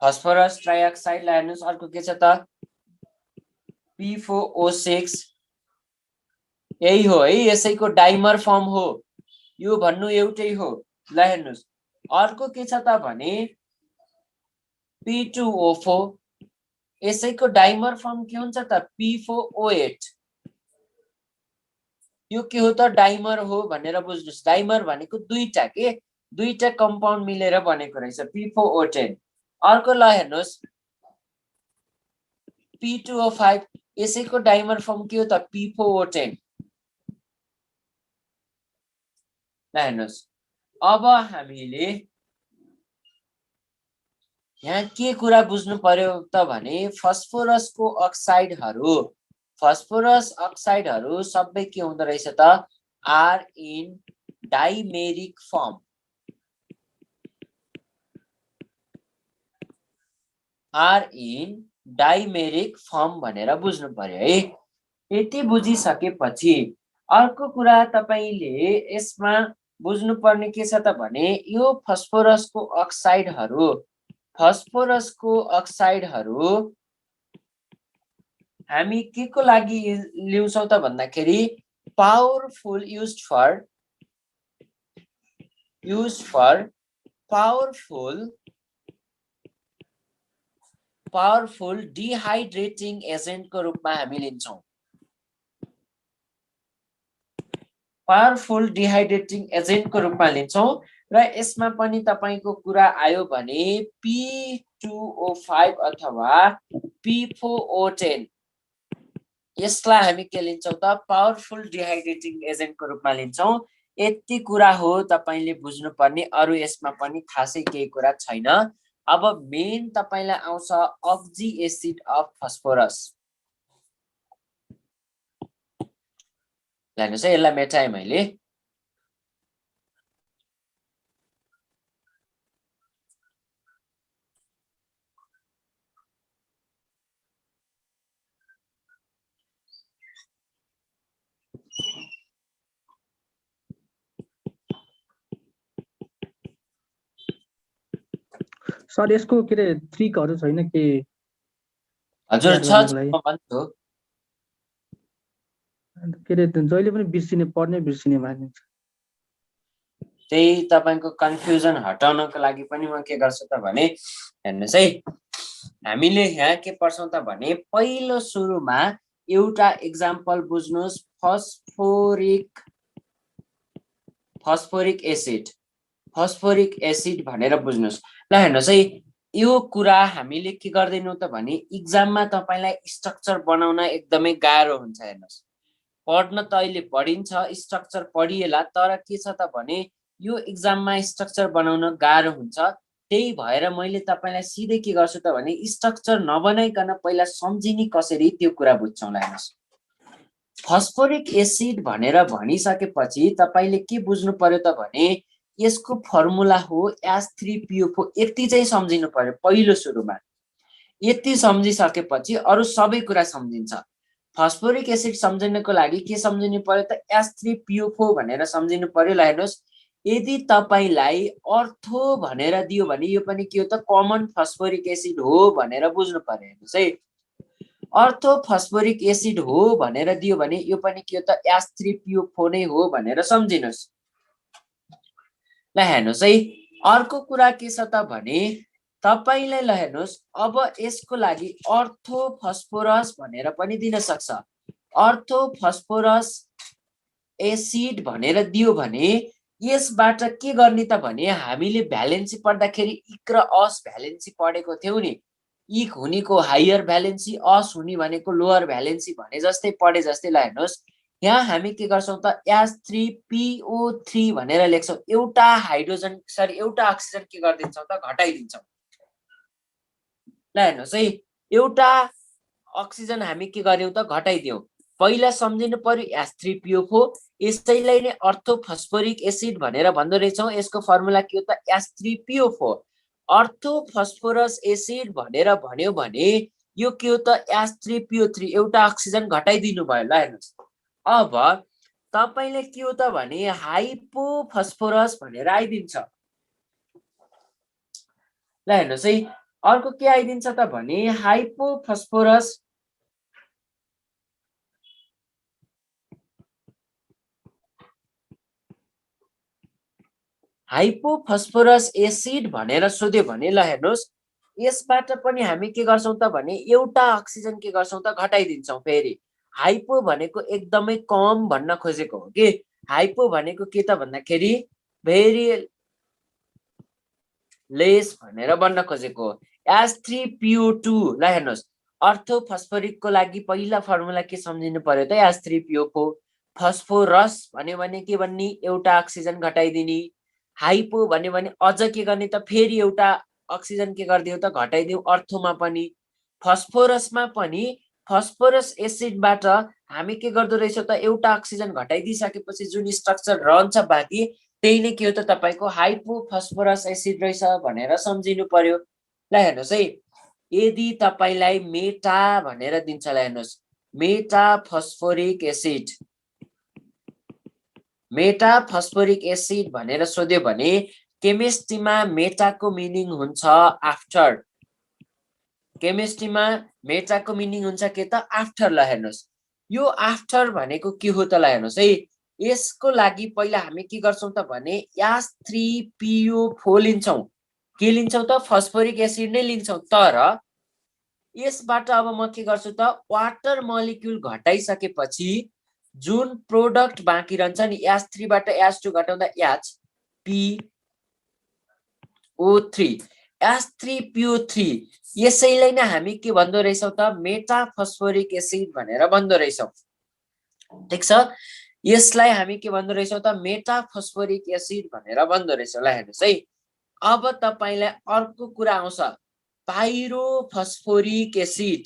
फस्फोरस ट्राइअक्साइड ल हेर्नुस् अर्को के छ त P4O6 यही हो है यसैको डाइमर फर्म हो यो भन्नु एउटै हो। ल हेर्नुस् अर्को के छ त भने P2O4 यसैको डाइमर फर्म के हुन्छ त P4O8 यो के हो त डाइमर हो भनेर बुझ्नुस् डाइमर भनेको दुईटा कम्पाउन्ड मिलेर बनेको रहेछ P4O10। अर्को ल हेर्नुस् P2O5 यसैको डाइमर फर्म के हो त P4O10। ल हेर्नुस् अब हामीले यहाँ के कुरा बुझ्नु पर्यो त भने फस्फोरसको अक्साइडहरु सबै के हुँदो रहेछ त आर इन डाइमेरिक फर्म भनेर बुझ्नु पर्यो है। यति बुझिसकेपछि अर्को कुरा तपाईले यसमा बुझ्नु पर्ने के छ त भने यो फस्फोरसको अक्साइडहरु हामी के को लागि लिउँछौं त भन्दाखेरि पावरफुल युज्ड फर पावरफुल डिहाइड्रेटिङ एजेन्टको रूपमा हामी लिन्छौं। पावरफुल डिहाइड्रेटिङ एजेन्टको रूपमा लिन्छौं र यसमा पनि तपाईको कुरा आयो भने P2O5 अथवा P4O10 यसलाई हामी के लिन्छौँ त पावरफुल डिहाइड्रेटिङ एजेन्टको रूपमा लिन्छौँ। यति कुरा हो तपाईले बुझ्नुपर्ने, अरु यसमा पनि खासै केही कुरा छैन। अब मेन तपाईलाई आउँछ अक्जी एसिड अफ फस्फोरस। हेर्नुस् है, यसलाई मेटाएँ मैले। सर यसको के रे ट्रिकहरु छैन के? हजुर याद छ, गर्नको लागि? म भन्छु। के रे जहिले पनि बिर्सिने, पढ्ने बिर्सिने भइदिन्छ। त्यही तपाईको कन्फ्युजन हटाउनको लागि पनि म के गर्छु त भने, हेर्नुस् है, हामीले यहाँ के पढ्छौं त भने पहिलो सुरुमा एउटा एक्जाम्पल बुझ्नुस्, फस्फोरिक एसिड भनेर बुझ्नुस्। ल हेर्नुस् है, यो कुरा हामीले के गर्दैनौं त भने एक्जाममा तपाईलाई स्ट्रक्चर बनाउन एकदमै गाह्रो हुन्छ। हेर्नुस्, पढ्न त अहिले पढिन्छ, स्ट्रक्चर पढिएला, तर के छ त भने यो एक्जाममा स्ट्रक्चर बनाउन गाह्रो हुन्छ। त्यही भएर मैले तपाईलाई सिधै के गर्छु त भने स्ट्रक्चर नबनाइकन पहिला सम्झिने कसरी त्यो कुरा बुझ्छौं। हेर्नुस्, फस्फोरिक एसिड भनेर भनिसकेपछि तपाईले के बुझ्नु पर्यो त भने यसको फर्मुला हो H3PO4। यति चाहिँ सम्झिनु पर्यो पहिलो सुरुमा। यति सम्झिसकेपछि अरु सबै कुरा सम्झिन्छ। फस्फोरिक एसिड सम्झिनको लागि के सम्झिनु पर्यो त H3PO4 भनेर सम्झिनु पर्यो। ल हेर्नुस्, यदि तपाईलाई अर्थो भनेर दियो भने यो पनि के हो त कमन फस्फोरिक एसिड हो भनेर बुझ्नु पर्यो। हेर्नुस् है, अर्थो फस्फोरिक एसिड हो भनेर दियो भने यो पनि के हो त H3PO4 नै हो भनेर सम्झिनुस्। ल हेर्नुस् है, अर्को कुरा के छ त भने तपाईले ल हेर्नुस्, अब यसको लागि अर्थो फस्फोरस भनेर पनि दिन सक्छ। अर्थो फस्फोरस एसिड भनेर दियो भने यसबाट के गर्ने त भने हामीले भ्यालेन्सी पढ्दाखेरि इक र अस भ्यालेन्सी पढेको थियौ नि। इक हुनेको हायर भ्यालेन्सी, अस हुने भनेको लोअर भ्यालेन्सी भने जस्तै पढे जस्तै। ल हेर्नुस्, यहाँ हामी के गर्छौं त H3PO3 भनेर लेख्छौं। एउटा हाइड्रोजन सरी एउटा अक्सिजन के गर्दिन्छौं त घटाइदिन्छौं। ल हेर्नुस् है, एउटा अक्सिजन हामी के गर्यौं त घटाइदियौं। पहिला सम्झिनु पर्यो H3PO4। यसैलाई नै अर्थो फस्फोरिक एसिड भनेर भन्दो रहेछौं। यसको फर्मुला के हो त H3PO4। अर्थो फस्फोरस एसिड भनेर भन्यो भने यो के हो त H3PO3, एउटा अक्सिजन घटाइदिनु भयो। ल हेर्नुस्, अब तपाईले के हो त भने हाइपो फस्फोरस भनेर आइदिन्छ। ल हेर्नुस् है, अर्को के आइदिन्छ त भने हाइपो फस्फोरस एसिड भनेर सोध्यो भने ल हेर्नुस्, यसबाट पनि हामी के गर्छौं त भने एउटा अक्सिजन के गर्छौं त घटाइदिन्छौं। फेरि हाइपो भनेको एकदमै कम भन्न खोजेको हो कि हाइपो भनेको के त भन्दाखेरि भेरी लेस भनेर भन्न खोजेको हो। H3PO2। ल हेर्नुस्, अर्थो फस्फोरिकको लागि पहिला फर्मुला के सम्झिनु पर्यो त H3PO4। फस्फोरस भन्यो भने के भन्ने एउटा अक्सिजन घटाइदिने, हाइपो भन्यो भने अझ के गर्ने त फेरि एउटा अक्सिजन के गरिदियो त घटाइदियो। अर्थोमा पनि फस्फोरसमा पनि फस्फोरस एसिडबाट हामी के गर्दो रहेछौं त एउटा अक्सिजन घटाइदिसकेपछि जुन स्ट्रक्चर रहन्छ बाँकी त्यही नै के हो त तपाईको हाइपो फस्फोरस एसिड रहेछ भनेर सम्झिनु पर्यो। ल हेर्नुस् है, यदि तपाईलाई मेटा भनेर दिन्छ, ल हेर्नुस्, मेटा फस्फोरिक एसिड भनेर सोध्यो भने केमिस्ट्रीमा मेटाको मिनिङ हुन्छ आफ्टर। केमिस्ट्रीमा मेटाको मिनिङ हुन्छ के त आफ्टर। ल हेर्नुस्, यो आफ्टर भनेको के हो त ल हेर्नुस् है, यसको लागि पहिला हामी के गर्छौं त भने H3PO4 लिन्छौं। के लिन्छौं त फस्फोरिक एसिड नै लिन्छौं। तर यसबाट अब म के गर्छु त वाटर मोलिक्युल घटाइसकेपछि जुन प्रोडक्ट बाँकी रहन्छ नि H3 बाट H2 घटाउँदा HPO3, H3PO3 यसैलाई नै हामी के भन्दो रहेछौँ त मेटाफस्फोरिक एसिड भनेर भन्दो रहेछौँ। ठीक छ, यसलाई हामी के भन्दो रहेछौँ त मेटाफस्फोरिक एसिड भनेर भन्दो रहेछौँ। ल हेर्नुस् है, अब तपाईलाई अर्को कुरा आउँछ पाइरोफस्फोरिक एसिड।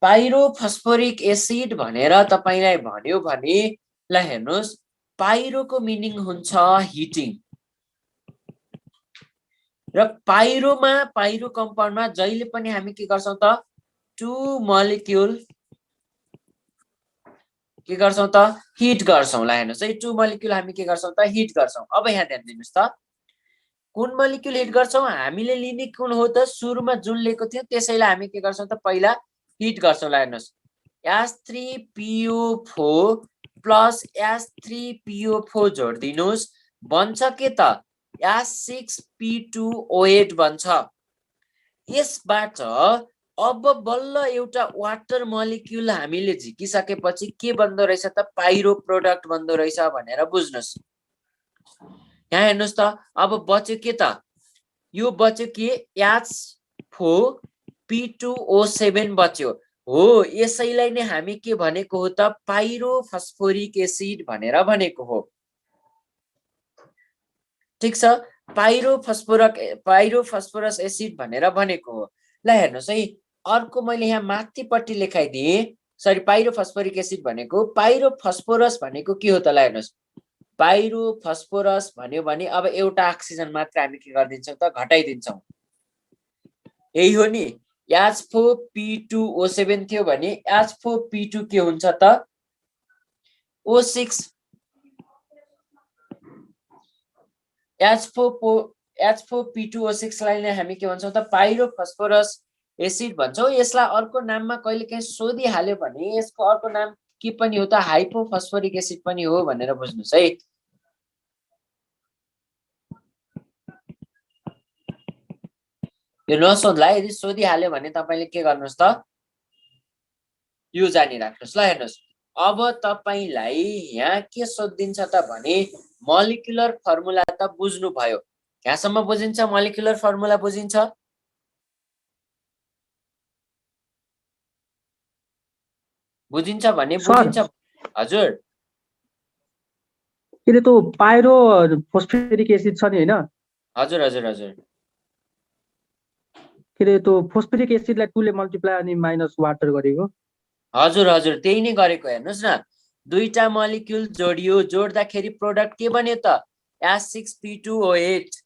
पाइरोफस्फोरिक एसिड भनेर तपाईलाई भन्यो भने ल हेर्नुस् पाइरोको मिनिङ हुन्छ हिटिङ र पाइरो कम्पाउन्डमा जहिले पनि हामी के गर्छौं त टु मोलिक्युल के गर्छौं त हिट गर्छौं। ल हेर्नुस् है, टु मोलिक्युल हामी के गर्छौं त हिट गर्छौं। अब यहाँ ध्यान दिनुस् त कुन मोलिक्युल हिट गर्छौं, हामीले लिने कुन हो त सुरुमा जुन लिएको थियो त्यसैलाई हामी के गर्छौं त पहिला हिट गर्छौं। ल हेर्नुस् H3PO4 प्लस H3PO4 जोड दिनुस् बन्छ के त H6P2O8 बन्छ। यसबाट अब बल्ल एउटा वाटर मोलिक्युल हामीले झिकिसकेपछि के बन्दो रहेछ त पाइरो प्रोडक्ट बन्दो रहेछ भनेर बुझ्नुस्। यहाँ हेर्नुस् त अब बच्यो के त यो बच्यो के H4P2O7 बच्यो हो। यसैलाई नै हामी के भनेको हो त पाइरोफस्फोरिक एसिड भनेर भनेको हो। ठीक छ, पाइरोफस्फोरस एसिड भनेर भनेको हो। ल हेर्नुस् है, अर्को मैले यहाँ माथिपट्टि लेखाइदिए, सरी पाइरोफस्फोरिक एसिड भनेको पाइरोफस्फोरस भनेको के हो त। ल हेर्नुस् पाइरोफस्फोरस भन्यो भने अब एउटा ऑक्सिजन मात्र हामी के गर्दिन्छौं त घटाइदिन्छौं। यही हो नि, H4P2O7 थियो भने H4P2 के हुन्छ त O6 H4P2O6 लाई नै हामी के भन्छौं त पाइरोफस्फोरस एसिड भन्छौं। यसलाई अर्को नाममा कहिलेकाहीँ सोधिहाल्यो भने यसको अर्को नाम के पनि हो त हाइपोफस्फोरिक एसिड पनि हो भनेर बुझ्नुस् है। यो नसोध्ला, यदि सोधिहाल्यो भने तपाईले के गर्नुस् त यो जानिराख्नुस्। ल हेर्नुस् अब तपाईलाई यहाँ के सोधिन्छ त भने मोलिकुलर फर्मुला त बुझ्नु भयो। यहाँसम्म बुझिन्छ? मोलिकुलर फर्मुला बुझिन्छ? बुझिन्छ भने बुझिन्छ हजुर। के त्यो पाइरो फोस्फोरिक एसिड छ नि हैन? हजुर हजुर हजुर। के त्यो फोस्फोरिक एसिडलाई 2 ले मल्टिप्लाई अनि माइनस वाटर गरेको। हजुर हजुर त्यही नै गरेको। हेर्नुस् न, दुईटा मोलिक्युल जोडियो, जोड्दाखेरि प्रोडक्ट के बन्यो त H6P2O8।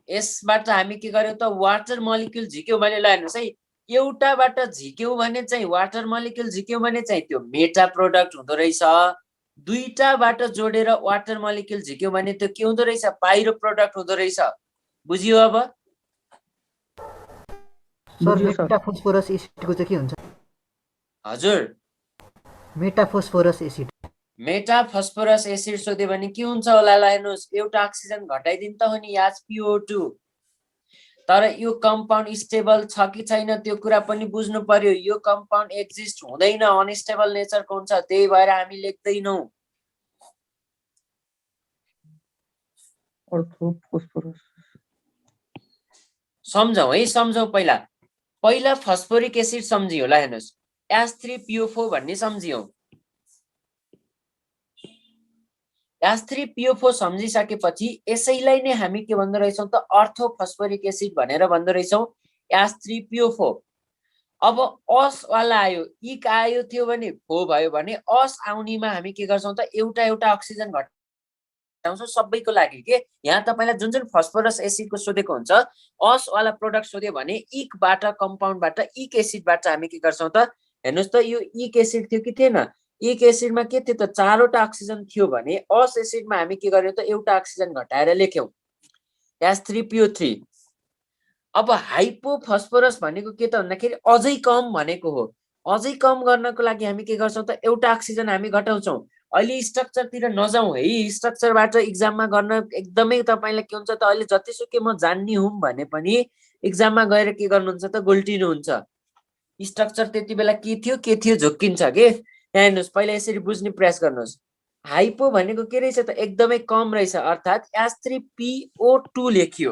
यसबाट हामी के गर्यौ त वाटर मोलिक्युल झिक्यौ भने ल हेर्नुस् है, एउटाबाट झिक्यौ भने चाहिँ वाटर मोलिक्युल झिक्यौ भने चाहिँ त्यो मेटा प्रोडक्ट हुँदो रहेछ। दुईटाबाट जोडेर वाटर मोलिक्युल झिक्यौ भने त्यो के हुँदो रहेछ पाइरो प्रोडक्ट हुँदो रहेछ। बुझियो अब? सर मेटाफोस्फोरस एसिडको चाहिँ के हुन्छ? हजुर मेटाफोस्फोरस एसिड। मेटाफस्फोरस एसिड सोध्यो भने के हुन्छ होला? ल हेर्नुस्, एउटा ऑक्सिजन घटाइदिन त हो नि HPO2, तर यो कम्पाउन्ड स्टेबल छ कि छैन त्यो कुरा पनि बुझ्नु पर्यो। यो कम्पाउन्ड एक्जिस्ट हुँदैन, अनस्टेबल नेचरको हुन्छ, त्यही भएर हामी लेख्दैनौ। सम्झौ है, सम्झौ। पहिला फस्फोरिक एसिड सम्झियो। ल हेर्नुस् H3PO4 भन्ने सम्झियो। H3PO4 सम्झिसकेपछि यसैलाई नै हामी के भन्दो रहेछौं त अर्थोफस्फोरिक एसिड भनेर भन्दो रहेछौं H3PO4। अब अस वाला आयो, इक आयो थियो भने फो भयो भने अस आउनेमा हामी के गर्छौं त एउटा एउटा ऑक्सिजन घटाउँछौं सबैको लागि के। यहाँ तपाईलाई जुन जुन फस्फोरस एसिडको सोधेको हुन्छ अस वाला प्रोडक्ट सोध्यो भने इकबाट कम्पाउन्डबाट इक एसिडबाट हामी के गर्छौं त हेर्नुस् त यो इक एसिड थियो कि थिएन? इक एसिडमा के थियो त 4 वटा ऑक्सिजन थियो भने अस एसिडमा हामी के गर्यौ त एउटा ऑक्सिजन घटाएर लेख्यौ H3PO3। अब हाइपोफस्फोरस भनेको के त भन्दाखेरि अझै कम भनेको हो। अझै कम गर्नको लागि हामी के गर्छौं त एउटा ऑक्सिजन हामी घटाउँछौं। अहिले स्ट्रक्चरतिर नजाउँ है, स्ट्रक्चरबाट एक्जाममा गर्न एकदमै तपाईलाई के हुन्छ त अहिले जतिसुकै म जान्ने हुँ भने पनि एक्जाममा गएर के गर्नुहुन्छ त गुल्टिनु हुन्छ। स्ट्रक्चर त्यति बेला के थियो झुक्किन्छ के। यहाँ हेर्नुस् पहिला यसरी बुझ्ने प्रयास गर्नुस्। हाइपो भनेको के रहेछ त एकदमै कम रहेछ अर्थात् H3PO2 लेखियो।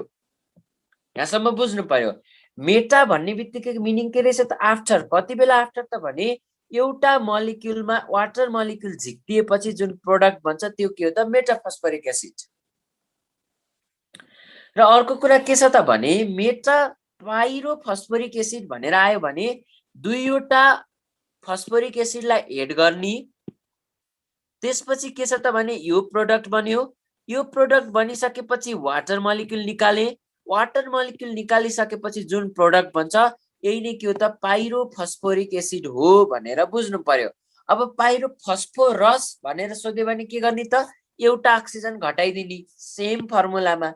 यहाँसम्म बुझ्नु पर्यो। मेटा भन्ने बित्तिकै मिनिङ के रहेछ त आफ्टर। कति बेला आफ्टर त भने एउटा मलिक्युलमा वाटर मलिक्युल झिक्दिएपछि जुन प्रोडक्ट बन्छ त्यो के हो त मेटाफस्फोरिक एसिड। र अर्को कुरा के छ त भने मेटा पाइरोफस्फोरिक एसिड भनेर आयो भने दुईवटा फस्फोरिक एसिडलाई एड गर्ने, त्यसपछि के छ त भने यो प्रोडक्ट बन्यो। यो प्रोडक्ट बनिसकेपछि वाटर मलिक्युल निकाले, वाटर मलिक्युल निकालिसकेपछि जुन प्रोडक्ट बन्छ यही नै के हो त पाइरोफस्फोरिक एसिड हो भनेर बुझ्नु पर्यो। अब पाइरोफस्फोरस भनेर सोध्यो भने के गर्ने त एउटा अक्सिजन घटाइदिने, सेम फर्मुलामा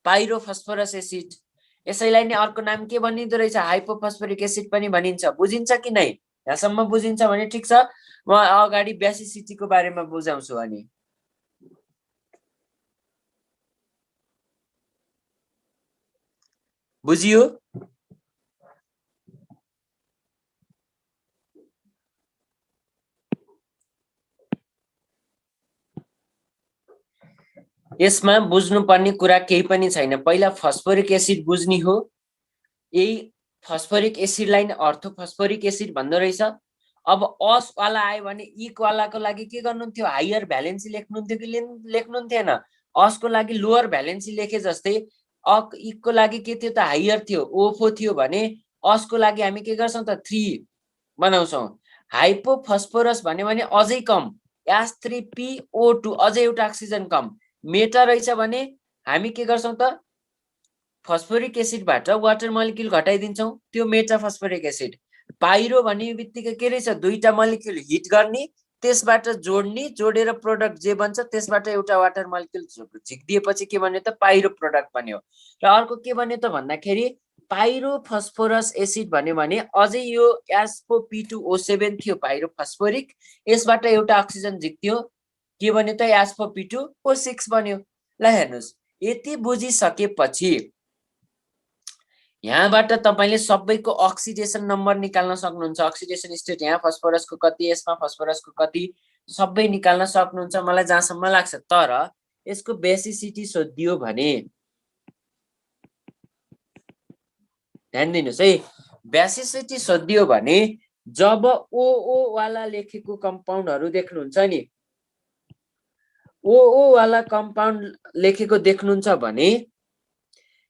पाइरोफस्फोरस एसिड। यसैलाई नै अर्को नाम के भनिँदो रहेछ हाइपोफस्फोरिक एसिड पनि भनिन्छ। बुझिन्छ कि नै? यहाँसम्म बुझिन्छ भने ठिक छ, म अगाडि बेसिसिटी को बारेमा बुझाउँछु। अनि बुझियो? यसमा बुझ्नुपर्ने कुरा केही पनि छैन। पहिला फस्फोरिक एसिड बुझ्ने हो। यही फस्फोरिक एसिडलाई नै अर्थोफस्फोरिक एसिड भन्दो रहेछ। अब अस वाला आयो भने इक वालाको लागि के गर्नुहुन्थ्यो हायर भ्यालेन्सी लेख्नुहुन्थ्यो कि लेख्नुहुन्थेन? असको लागि लोअर भ्यालेन्सी लेखे जस्तै इकको लागि के थियो त हायर थियो, O4 थियो भने असको लागि हामी के गर्छौं त 3 बनाउँछौं। हाइपोफस्फोरस भन्यो भने अझै कम H3PO2 अझै एउटा अक्सिजन कम। मेटा रहेछ भने हामी के गर्छौं त फस्फोरिक एसिडबाट वाटर मलिक्युल घटाइदिन्छौं, त्यो मेटाफस्फोरिक एसिड। पाइरो भन्ने बित्तिकै के रहेछ दुईटा मलिक्युल हिट गर्ने, त्यसबाट जोड्ने, जोडेर प्रोडक्ट जे बन्छ त्यसबाट एउटा वाटर मलिक्युल झिक्दिएपछि के बन्यो त पाइरो प्रोडक्ट बन्यो। र अर्को के बन्यो त भन्दाखेरि पाइरोफस्फोरस एसिड भन्यो भने अझै यो H4P2O7 थियो पाइरोफस्फोरिक, यसबाट एउटा अक्सिजन झिक्थ्यो, के बन्यो त H4P2O6 बन्यो। ल हेर्नुस्, यति बुझिसकेपछि यहाँबाट तपाईले सबैको अक्सिडेसन नम्बर निकाल्न सक्नुहुन्छ। अक्सिडेसन स्टेट यहाँ फस्फोरसको कति, यसमा फस्फोरसको कति, सबै निकाल्न सक्नुहुन्छ मलाई जहाँसम्म लाग्छ। तर यसको बेसिसिटी सोधियो भने ध्यान दिनुस् है, बेसिसिटी सोधियो भने जब OO वाला लेखेको कम्पाउन्डहरु देख्नुहुन्छ नि, OO वाला कम्पाउन्ड लेखेको देख्नुहुन्छ भने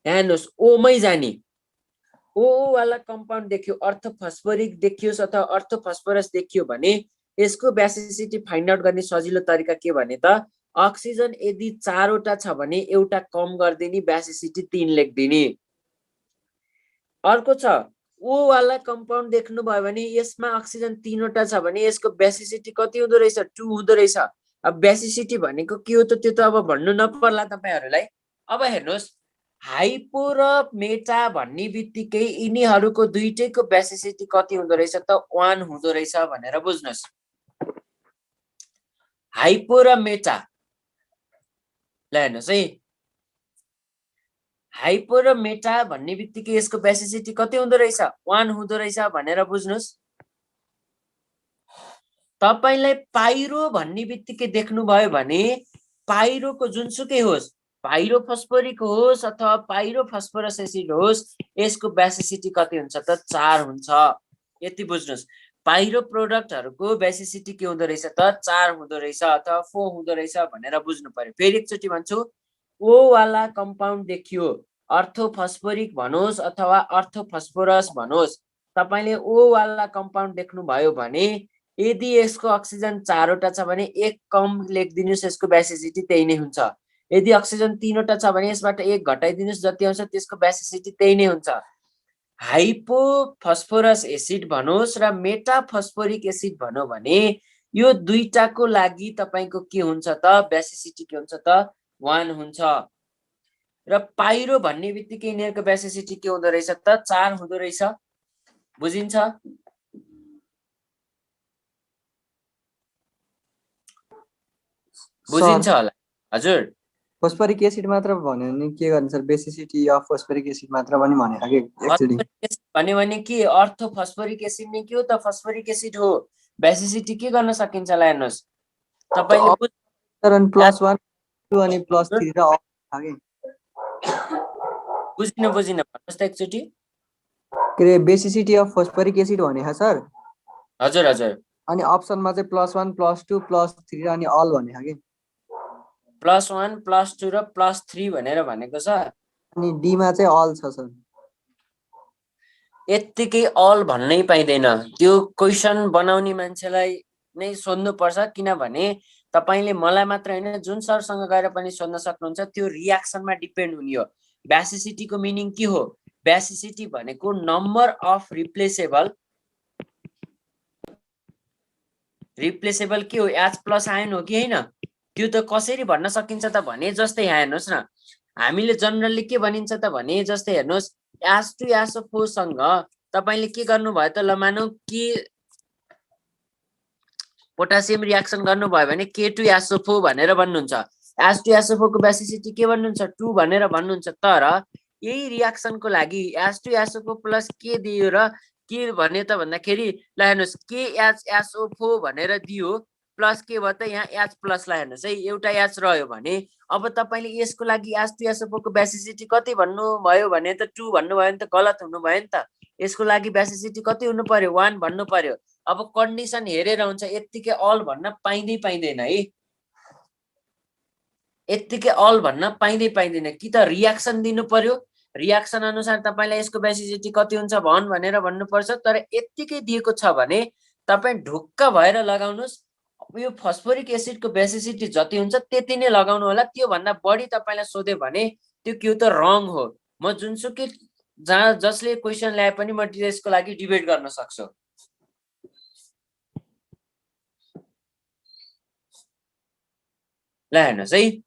हेर्नुस् O मै जाने। OO वाला कम्पाउन्ड देखियो, अर्थोफस्फोरिक देखियोस् अथवा अर्थोफस्फोरस देखियो भने यसको बेसिसिटी फाइन्ड आउट गर्ने सजिलो तरिका के भने त अक्सिजन यदि 4 वटा छ भने एउटा कम गर्दिने, बेसिसिटी 3 लेख्दिने। अर्को छ O वाला कम्पाउन्ड देख्नु भयो भने यसमा अक्सिजन 3 वटा छ भने यसको बेसिसिटी कति हुँदो रहेछ 2 हुँदो रहेछ। अब बेसिसिटी भनेको के हो त त्यो त अब भन्नु नपर्ला तपाईहरुलाई। अब हेर्नुस् हाइपो र मेटा भन्ने बित्तिकै यिनीहरुको दुईटैको बेसिसिटी कति हुँदो रहेछ त 1 हुँदो रहेछ भनेर बुझ्नुस्। हाइपो र मेटा ल हेर्नुस् है, हाइपो र मेटा भन्ने बित्तिकै यसको बेसिसिटी कति हुँदो रहेछ 1 हुँदो रहेछ भनेर बुझ्नुस्। तपाईलाई पाइरो भन्ने बित्तिकै देख्नु भयो भने पाइरोको जुनसुकै होस्, पाइरोफस्फोरिक होस् अथवा पाइरोफस्फोरस एसिड होस्, यसको बेसिसिटी कति हुन्छ त 4 हुन्छ। यति बुझ्नुस्। पाइरो प्रोडक्टहरुको बेसिसिटी के हुँदो रहेछ त 4 हुँदो रहेछ अथवा 4 हुँदो रहेछ भनेर बुझ्नु पर्यो। फेरि एकचोटी भन्छु, O वाला कम्पाउन्ड देखियो, अर्थोफस्फोरिक भनोस् अथवा अर्थोफस्फोरस भनोस्, तपाईले O वाला कम्पाउन्ड देख्नु भयो भने यदि यसको अक्सिजन 4 वटा छ भने एक कम लेखिदिनुस्, यसको बेसिसिटी त्यही नै हुन्छ। यदि अक्सिजन 3 वटा छ भने यसबाट एक घटाइदिनुस्, जति आउँछ त्यसको बेसिसिटी त्यही नै हुन्छ। हाइपोफस्फोरस एसिड भनोस् र मेटाफस्फोरिक एसिड भनौं भने यो दुईटाको लागि तपाईको के हुन्छ त बेसिसिटी के हुन्छ त 1 हुन्छ। र पाइरो भन्ने बित्तिकै यिनीहरुको बेसिसिटी के हुँदो रहेछ त 4 हुँदो रहेछ। बुझिन्छ? बुझिन्छ होला हजुर? फस्फोरिक एसिड मात्र भन्यो भने के गर्ने सर? बेसिसिटी अफ फस्फोरिक एसिड मात्र पनि भनेको के एक्चुअली भन्यो भने के अर्थोफस्फोरिक एसिड नै के हो त फस्फोरिक एसिड हो। बेसिसिटी के गर्न सकिन्छ ल हेर्नुस्, तपाईले अनि +1 2 अनि +3 र all आगे बुझिन भन्नुस् त एकचोटी। के रे बेसिसिटी अफ फस्फोरिक एसिड भनेको सर। हजुर हजुर। अनि अप्सनमा चाहिँ +1 +2 +3 र अनि अल भनेको के। +1 +2 र +3 भनेर भनेको छ। अनि डी मा चाहिँ अल छ सर। यत्तिकै अल भन्नै पाइँदैन, त्यो क्वेसन बनाउने मान्छेलाई नै सोध्नु पर्छ, किनभने तपाईले मलाई मात्र हैन जुन सरसँग गएर पनि सोध्न सक्नुहुन्छ, त्यो रियाक्सनमा डिपेन्ड हुने हो। बेसिसिटीको मिनिङ के हो? बेसिसिटी भनेको नम्बर अफ रिप्लेसेबल के हो? H+ आयन हो कि हैन? त्यो त कसरी भन्न सकिन्छ त भने जस्तै यहाँ हेर्नुस् न, हामीले जनरली के भनिन्छ त भने जस्तै हेर्नुस्, H2SO4 सँग तपाईले के गर्नुभयो त, ल मानौ कि पोटासियम रियाक्सन गर्नुभयो भने K2SO4 भनेर भन्नुहुन्छ। H2SO4 को बेसिसिटी के भन्नुहुन्छ? 2 भनेर भन्नुहुन्छ। तर यही रियाक्सनको लागि H2SO4 प्लस के दियो र के भन्यो त भन्दाखेरि, ल हेर्नुस् KHSO4 भनेर दियो प्लस के भयो त यहाँ H+ ला हेर्नुस् है, एउटा H रह्यो भने अब तपाईले यसको लागि H2SO4 को बेसिसिटी कति भन्नुभयो भने त 2 भन्नुभयो भने त गलत हुनुभयो नि त। यसको लागि बेसिसिटी कति हुनु पर्यो? 1 भन्नु पर्यो। अब कन्डिसन हेरेर हुन्छ, यत्तिकै अल भन्न पाइँदैन है, यत्तिकै अल भन्न पाइँदैन। कि त रियाक्सन दिनु पर्यो, रियाक्सन अनुसार तपाईलाई यसको बेसिसिटी कति हुन्छ भन भनेर भन्नुपर्छ। तर यत्तिकै दिएको छ भने तपाई ढुक्क भएर लगाउनुस्, यो फस्फोरिक एसिडको बेसिसिटी जति हुन्छ त्यति नै लगाउनु होला। त्यो भन्दा बढी तपाईलाई सोध्यो भने त्यो के त रङ हो। म जुनसुकै जसले क्वेसन ल्याए पनि म त्यसको लागि डिबेट गर्न सक्छु। ल हेर्नुस् है,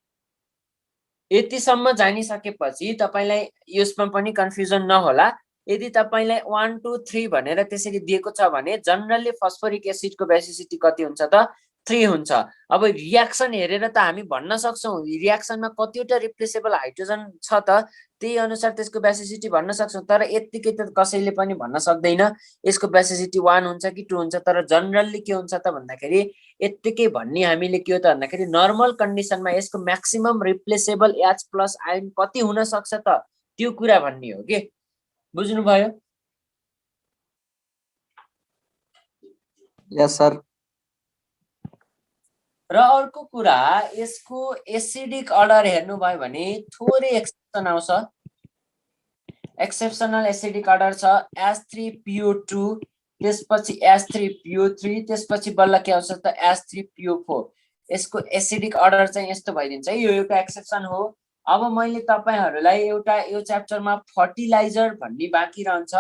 यतिसम्म जानिसकेपछि तपाईलाई यसमा पनि कन्फ्युजन नहोला। यदि तपाईलाई 1 2 3 भनेर त्यसरी दिएको छ भने जनरली फस्फोरिक एसिडको बेसिसिटी कति हुन्छ त? 3 हुन्छ। अब रियाक्सन हेरेर त हामी भन्न सक्छौं रियाक्सनमा कतिवटा रिप्लेसेबल हाइड्रोजन छ त, त्यही अनुसार त्यसको बेसिसिटी भन्न सक्छौं। तर यत्तिकै त कसैले पनि भन्न सक्दैन यसको बेसिसिटी 1 हुन्छ कि 2 हुन्छ। तर जनरली के हुन्छ त भन्दाखेरि यत्तिकै भन्ने हामीले के हो त भन्दाखेरि नर्मल कन्डिसनमा यसको म्याक्सिमम रिप्लेसेबल H+ आयन कति हुन सक्छ त, त्यो कुरा भन्ने हो के। बुझ्नु भयो? यस सर। र अर्को कुरा, यसको एसिडिक अर्डर हेर्नुभयो भने थोरै एक्सेप्सन आउँछ। एक्सेप्सनल एसिडिक अर्डर छ H3PO2, त्यसपछि H3PO3, त्यसपछि बल्ल के आउँछ त H3PO4। यसको एसिडिक अर्डर चाहिँ यस्तो भइदिन्छ। यो एउटा एक्सेप्सन हो। अब मैले तपाईहरुलाई एउटा यो च्याप्टरमा फर्टिलाइजर भन्ने बाँकी रहन्छ।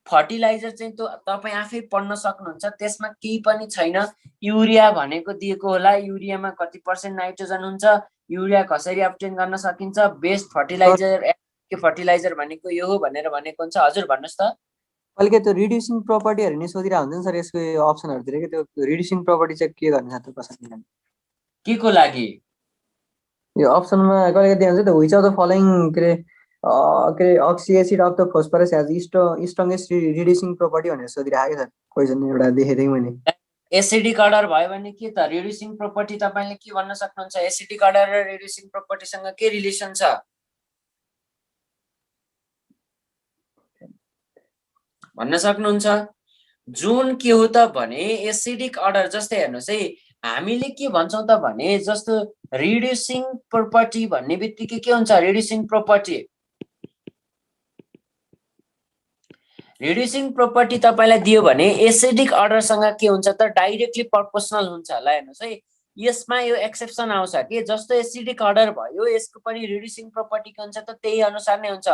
फर्टिलाइजर चाहिँ तपाई आफै पढ्न सक्नुहुन्छ, त्यसमा केही पनि छैन। युरिया भनेको दिएको होला, युरियामा कति % नाइट्रोजन हुन्छ, युरिया कसरी अब्टेन गर्न सकिन्छ, बेस्ट फर्टिलाइजर के फर्टिलाइजर भनेको यो हो भनेर भनेको हुन्छ। हजुर भन्नुस् त। अहिले त्यो रिड्युसिङ प्रपर्टीहरु नि सोधिरा हुन्छ नि सर, यसको अप्सनहरुतिर के त्यो रिड्युसिङ प्रपर्टी चाहिँ के गर्ने छ त कसरी? के को लागि? यो अप्सनमा कहिले दिन्छ त व्हिच अफ द फलोइङ के रे oxy acid of the phosphorus has strongest reducing property भनेर सोधिराखेको छ क्वेशन एउटा देखेको थिएँ मैले। एसिडिक अर्डर भयो भने के त रिड्युसिङ प्रपर्टी तपाईले के भन्न सक्नुहुन्छ? एसिडिक अर्डर र रिड्युसिङ प्रपर्टीसँग के रिलेसन छ भन्न सक्नुहुन्छ? जुन के हो त भने एसिडिक अर्डर जस्तै हेर्नुस् है, हामीले के भन्छौं त भने जस्तो रिड्युसिङ प्रपर्टी भन्ने बित्तिकै के हुन्छ? रिड्युसिङ प्रपर्टी रिड्युसिङ प्रपर्टी तपाईलाई दियो भने एसिडिक अर्डरसँग के हुन्छ त डाइरेक्टली प्रोपोर्सनल हुन्छ। ल हेर्नुस् है, यसमा यो एक्सेप्सन आउँछ कि जस्तो एसिडिक अर्डर भयो यसको पनि रिड्युसिङ प्रपर्टी के हुन्छ त त्यही अनुसार नै हुन्छ।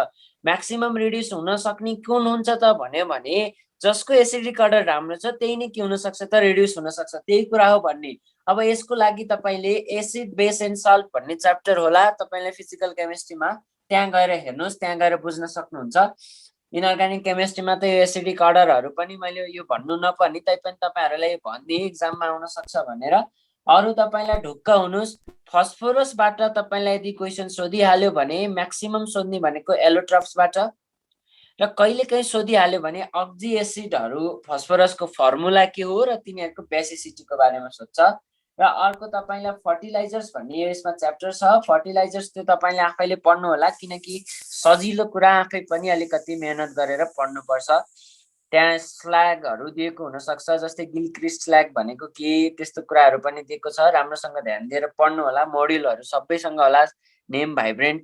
म्याक्सिमम रिड्युस हुन सक्ने कुन हुन्छ त भन्यो भने जसको एसिडिक अर्डर राम्रो छ त्यही नै के हुन सक्छ त रिड्युस हुन सक्छ, त्यही कुरा हो भन्ने। अब यसको लागि तपाईले एसिड बेस एन्ड सल्ट भन्ने च्याप्टर होला तपाईलाई फिजिकल केमिस्ट्रीमा, त्यहाँ गएर हेर्नुस्, त्यहाँ गएर बुझ्न सक्नुहुन्छ। इनअर्गानिक केमिस्ट्रीमा त यो एसिडिक अर्डरहरु पनि मैले यो भन्नु नपर्ने तैपनि तपाईहरुलाई भनिदिए एक्जाममा आउन सक्छ भनेर। अरु तपाईलाई ढुक्क हुनुस्, फस्फोरसबाट तपाईलाई यदि क्वेशन सोधिहाल्यो भने म्याक्सिमम सोध्ने भनेको एलोट्रप्सबाट, र कहिलेकाहीँ सोधिहाल्यो भने अक्जी एसिडहरु फस्फोरसको फर्मुला के हो र तिनीहरुको बेसिसिटीको बारेमा सोध्छ। र अर्को तपाईलाई फर्टिलाइजर्स भन्ने यसमा च्याप्टर छ। फर्टिलाइजर्स त्यो तपाईले आफैले पढ्नु होला, किनकि सजिलो कुरा आफै पनि अलिकति मेहनत गरेर पढ्नुपर्छ। त्यहाँ स्ल्यागहरू दिएको हुन सक्छ, जस्तै गिलक्रिस्ट स्ल्याग भनेको के, त्यस्तो कुराहरू पनि दिएको छ। राम्रोसँग ध्यान दिएर पढ्नु होला। मोड्युलहरू सबैसँग होला, नेम भाइब्रेन्ट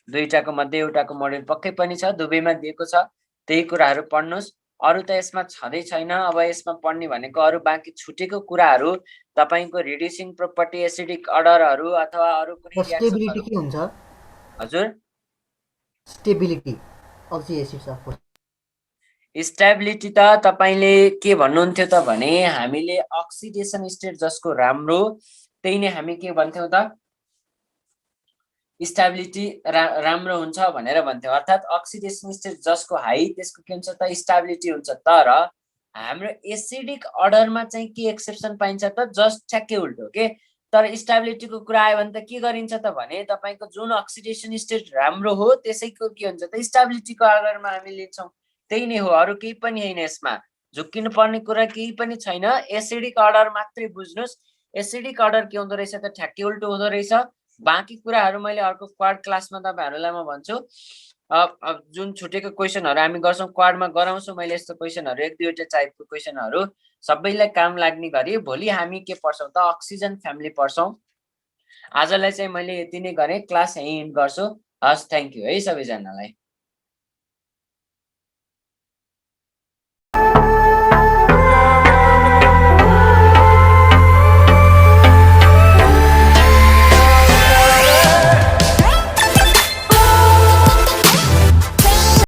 दुईटाको मध्ये एउटाको मोड्युल पक्कै पनि छ, दुवैमा दिएको छ। त्यही कुराहरू पढ्नुहोस्। अरू त यसमा छँदै छैन। अब यसमा पढ्ने भनेको अरू बाँकी छुटेको कुराहरू तपाईको रिड्युसिङ प्रोपर्टी, एसिडिक अर्डरहरू अथवा अरू कुनै स्टेबिलिटी के हुन्छ? हजुर, स्टेबिलिटी अक्सी एसिड स्टेबिलिटी त तपाईले के भन्नुहुन्थ्यो त भने हामीले अक्सिडेसन स्टेट जसको राम्रो त्यही नै हामी के भन्थ्यौं त, स्टेबिलिटी राम्रो हुन्छ भनेर भन्थ्यौं। अर्थात् अक्सिडेसन स्टेट जसको हाई त्यसको के हुन्छ त, स्टेबिलिटी हुन्छ। तर हाम्रो एसिडिक अर्डरमा चाहिँ के एक्सेप्सन पाइन्छ त, जस्ट ठ्याक्कै उल्टो के। तर स्टेबिलिटीको कुरा आयो भने त के गरिन्छ त भने तपाईको जुन अक्सिडेसन स्टेट राम्रो हो त्यसैको के हुन्छ त, स्टेबिलिटीको अर्डरमा हामी लिन्छौं। त्यही नै हो, अरू केही पनि हैन। यसमा झुक्किनु पर्ने कुरा केही पनि छैन। एसिडिक अर्डर मात्रै बुझ्नुस्। एसिडिक अर्डर के हुँदो रहेछ त, ठ्याक्कै उल्टो हुँदो रहेछ। बाँकी कुराहरू मैले अर्को क्वाड क्लासमा तपाईहरुलाई म भन्छु। जुन छुटेको क्वेशनहरू हामी गर्छौं, क्वाडमा गराउँछु मैले यस्तो क्वेशनहरू, एक दुईवटा टाइपको क्वेशनहरू सबैलाई काम लाग्ने गरी। भोलि हामी के पढ्छौं त, अक्सिजन फ्यामिली पढ्छौं। आजलाई चाहिँ मैले यति नै गरे, क्लास यही एन्ड गर्छु। हस्, थ्यांक यू है सबैजनालाई।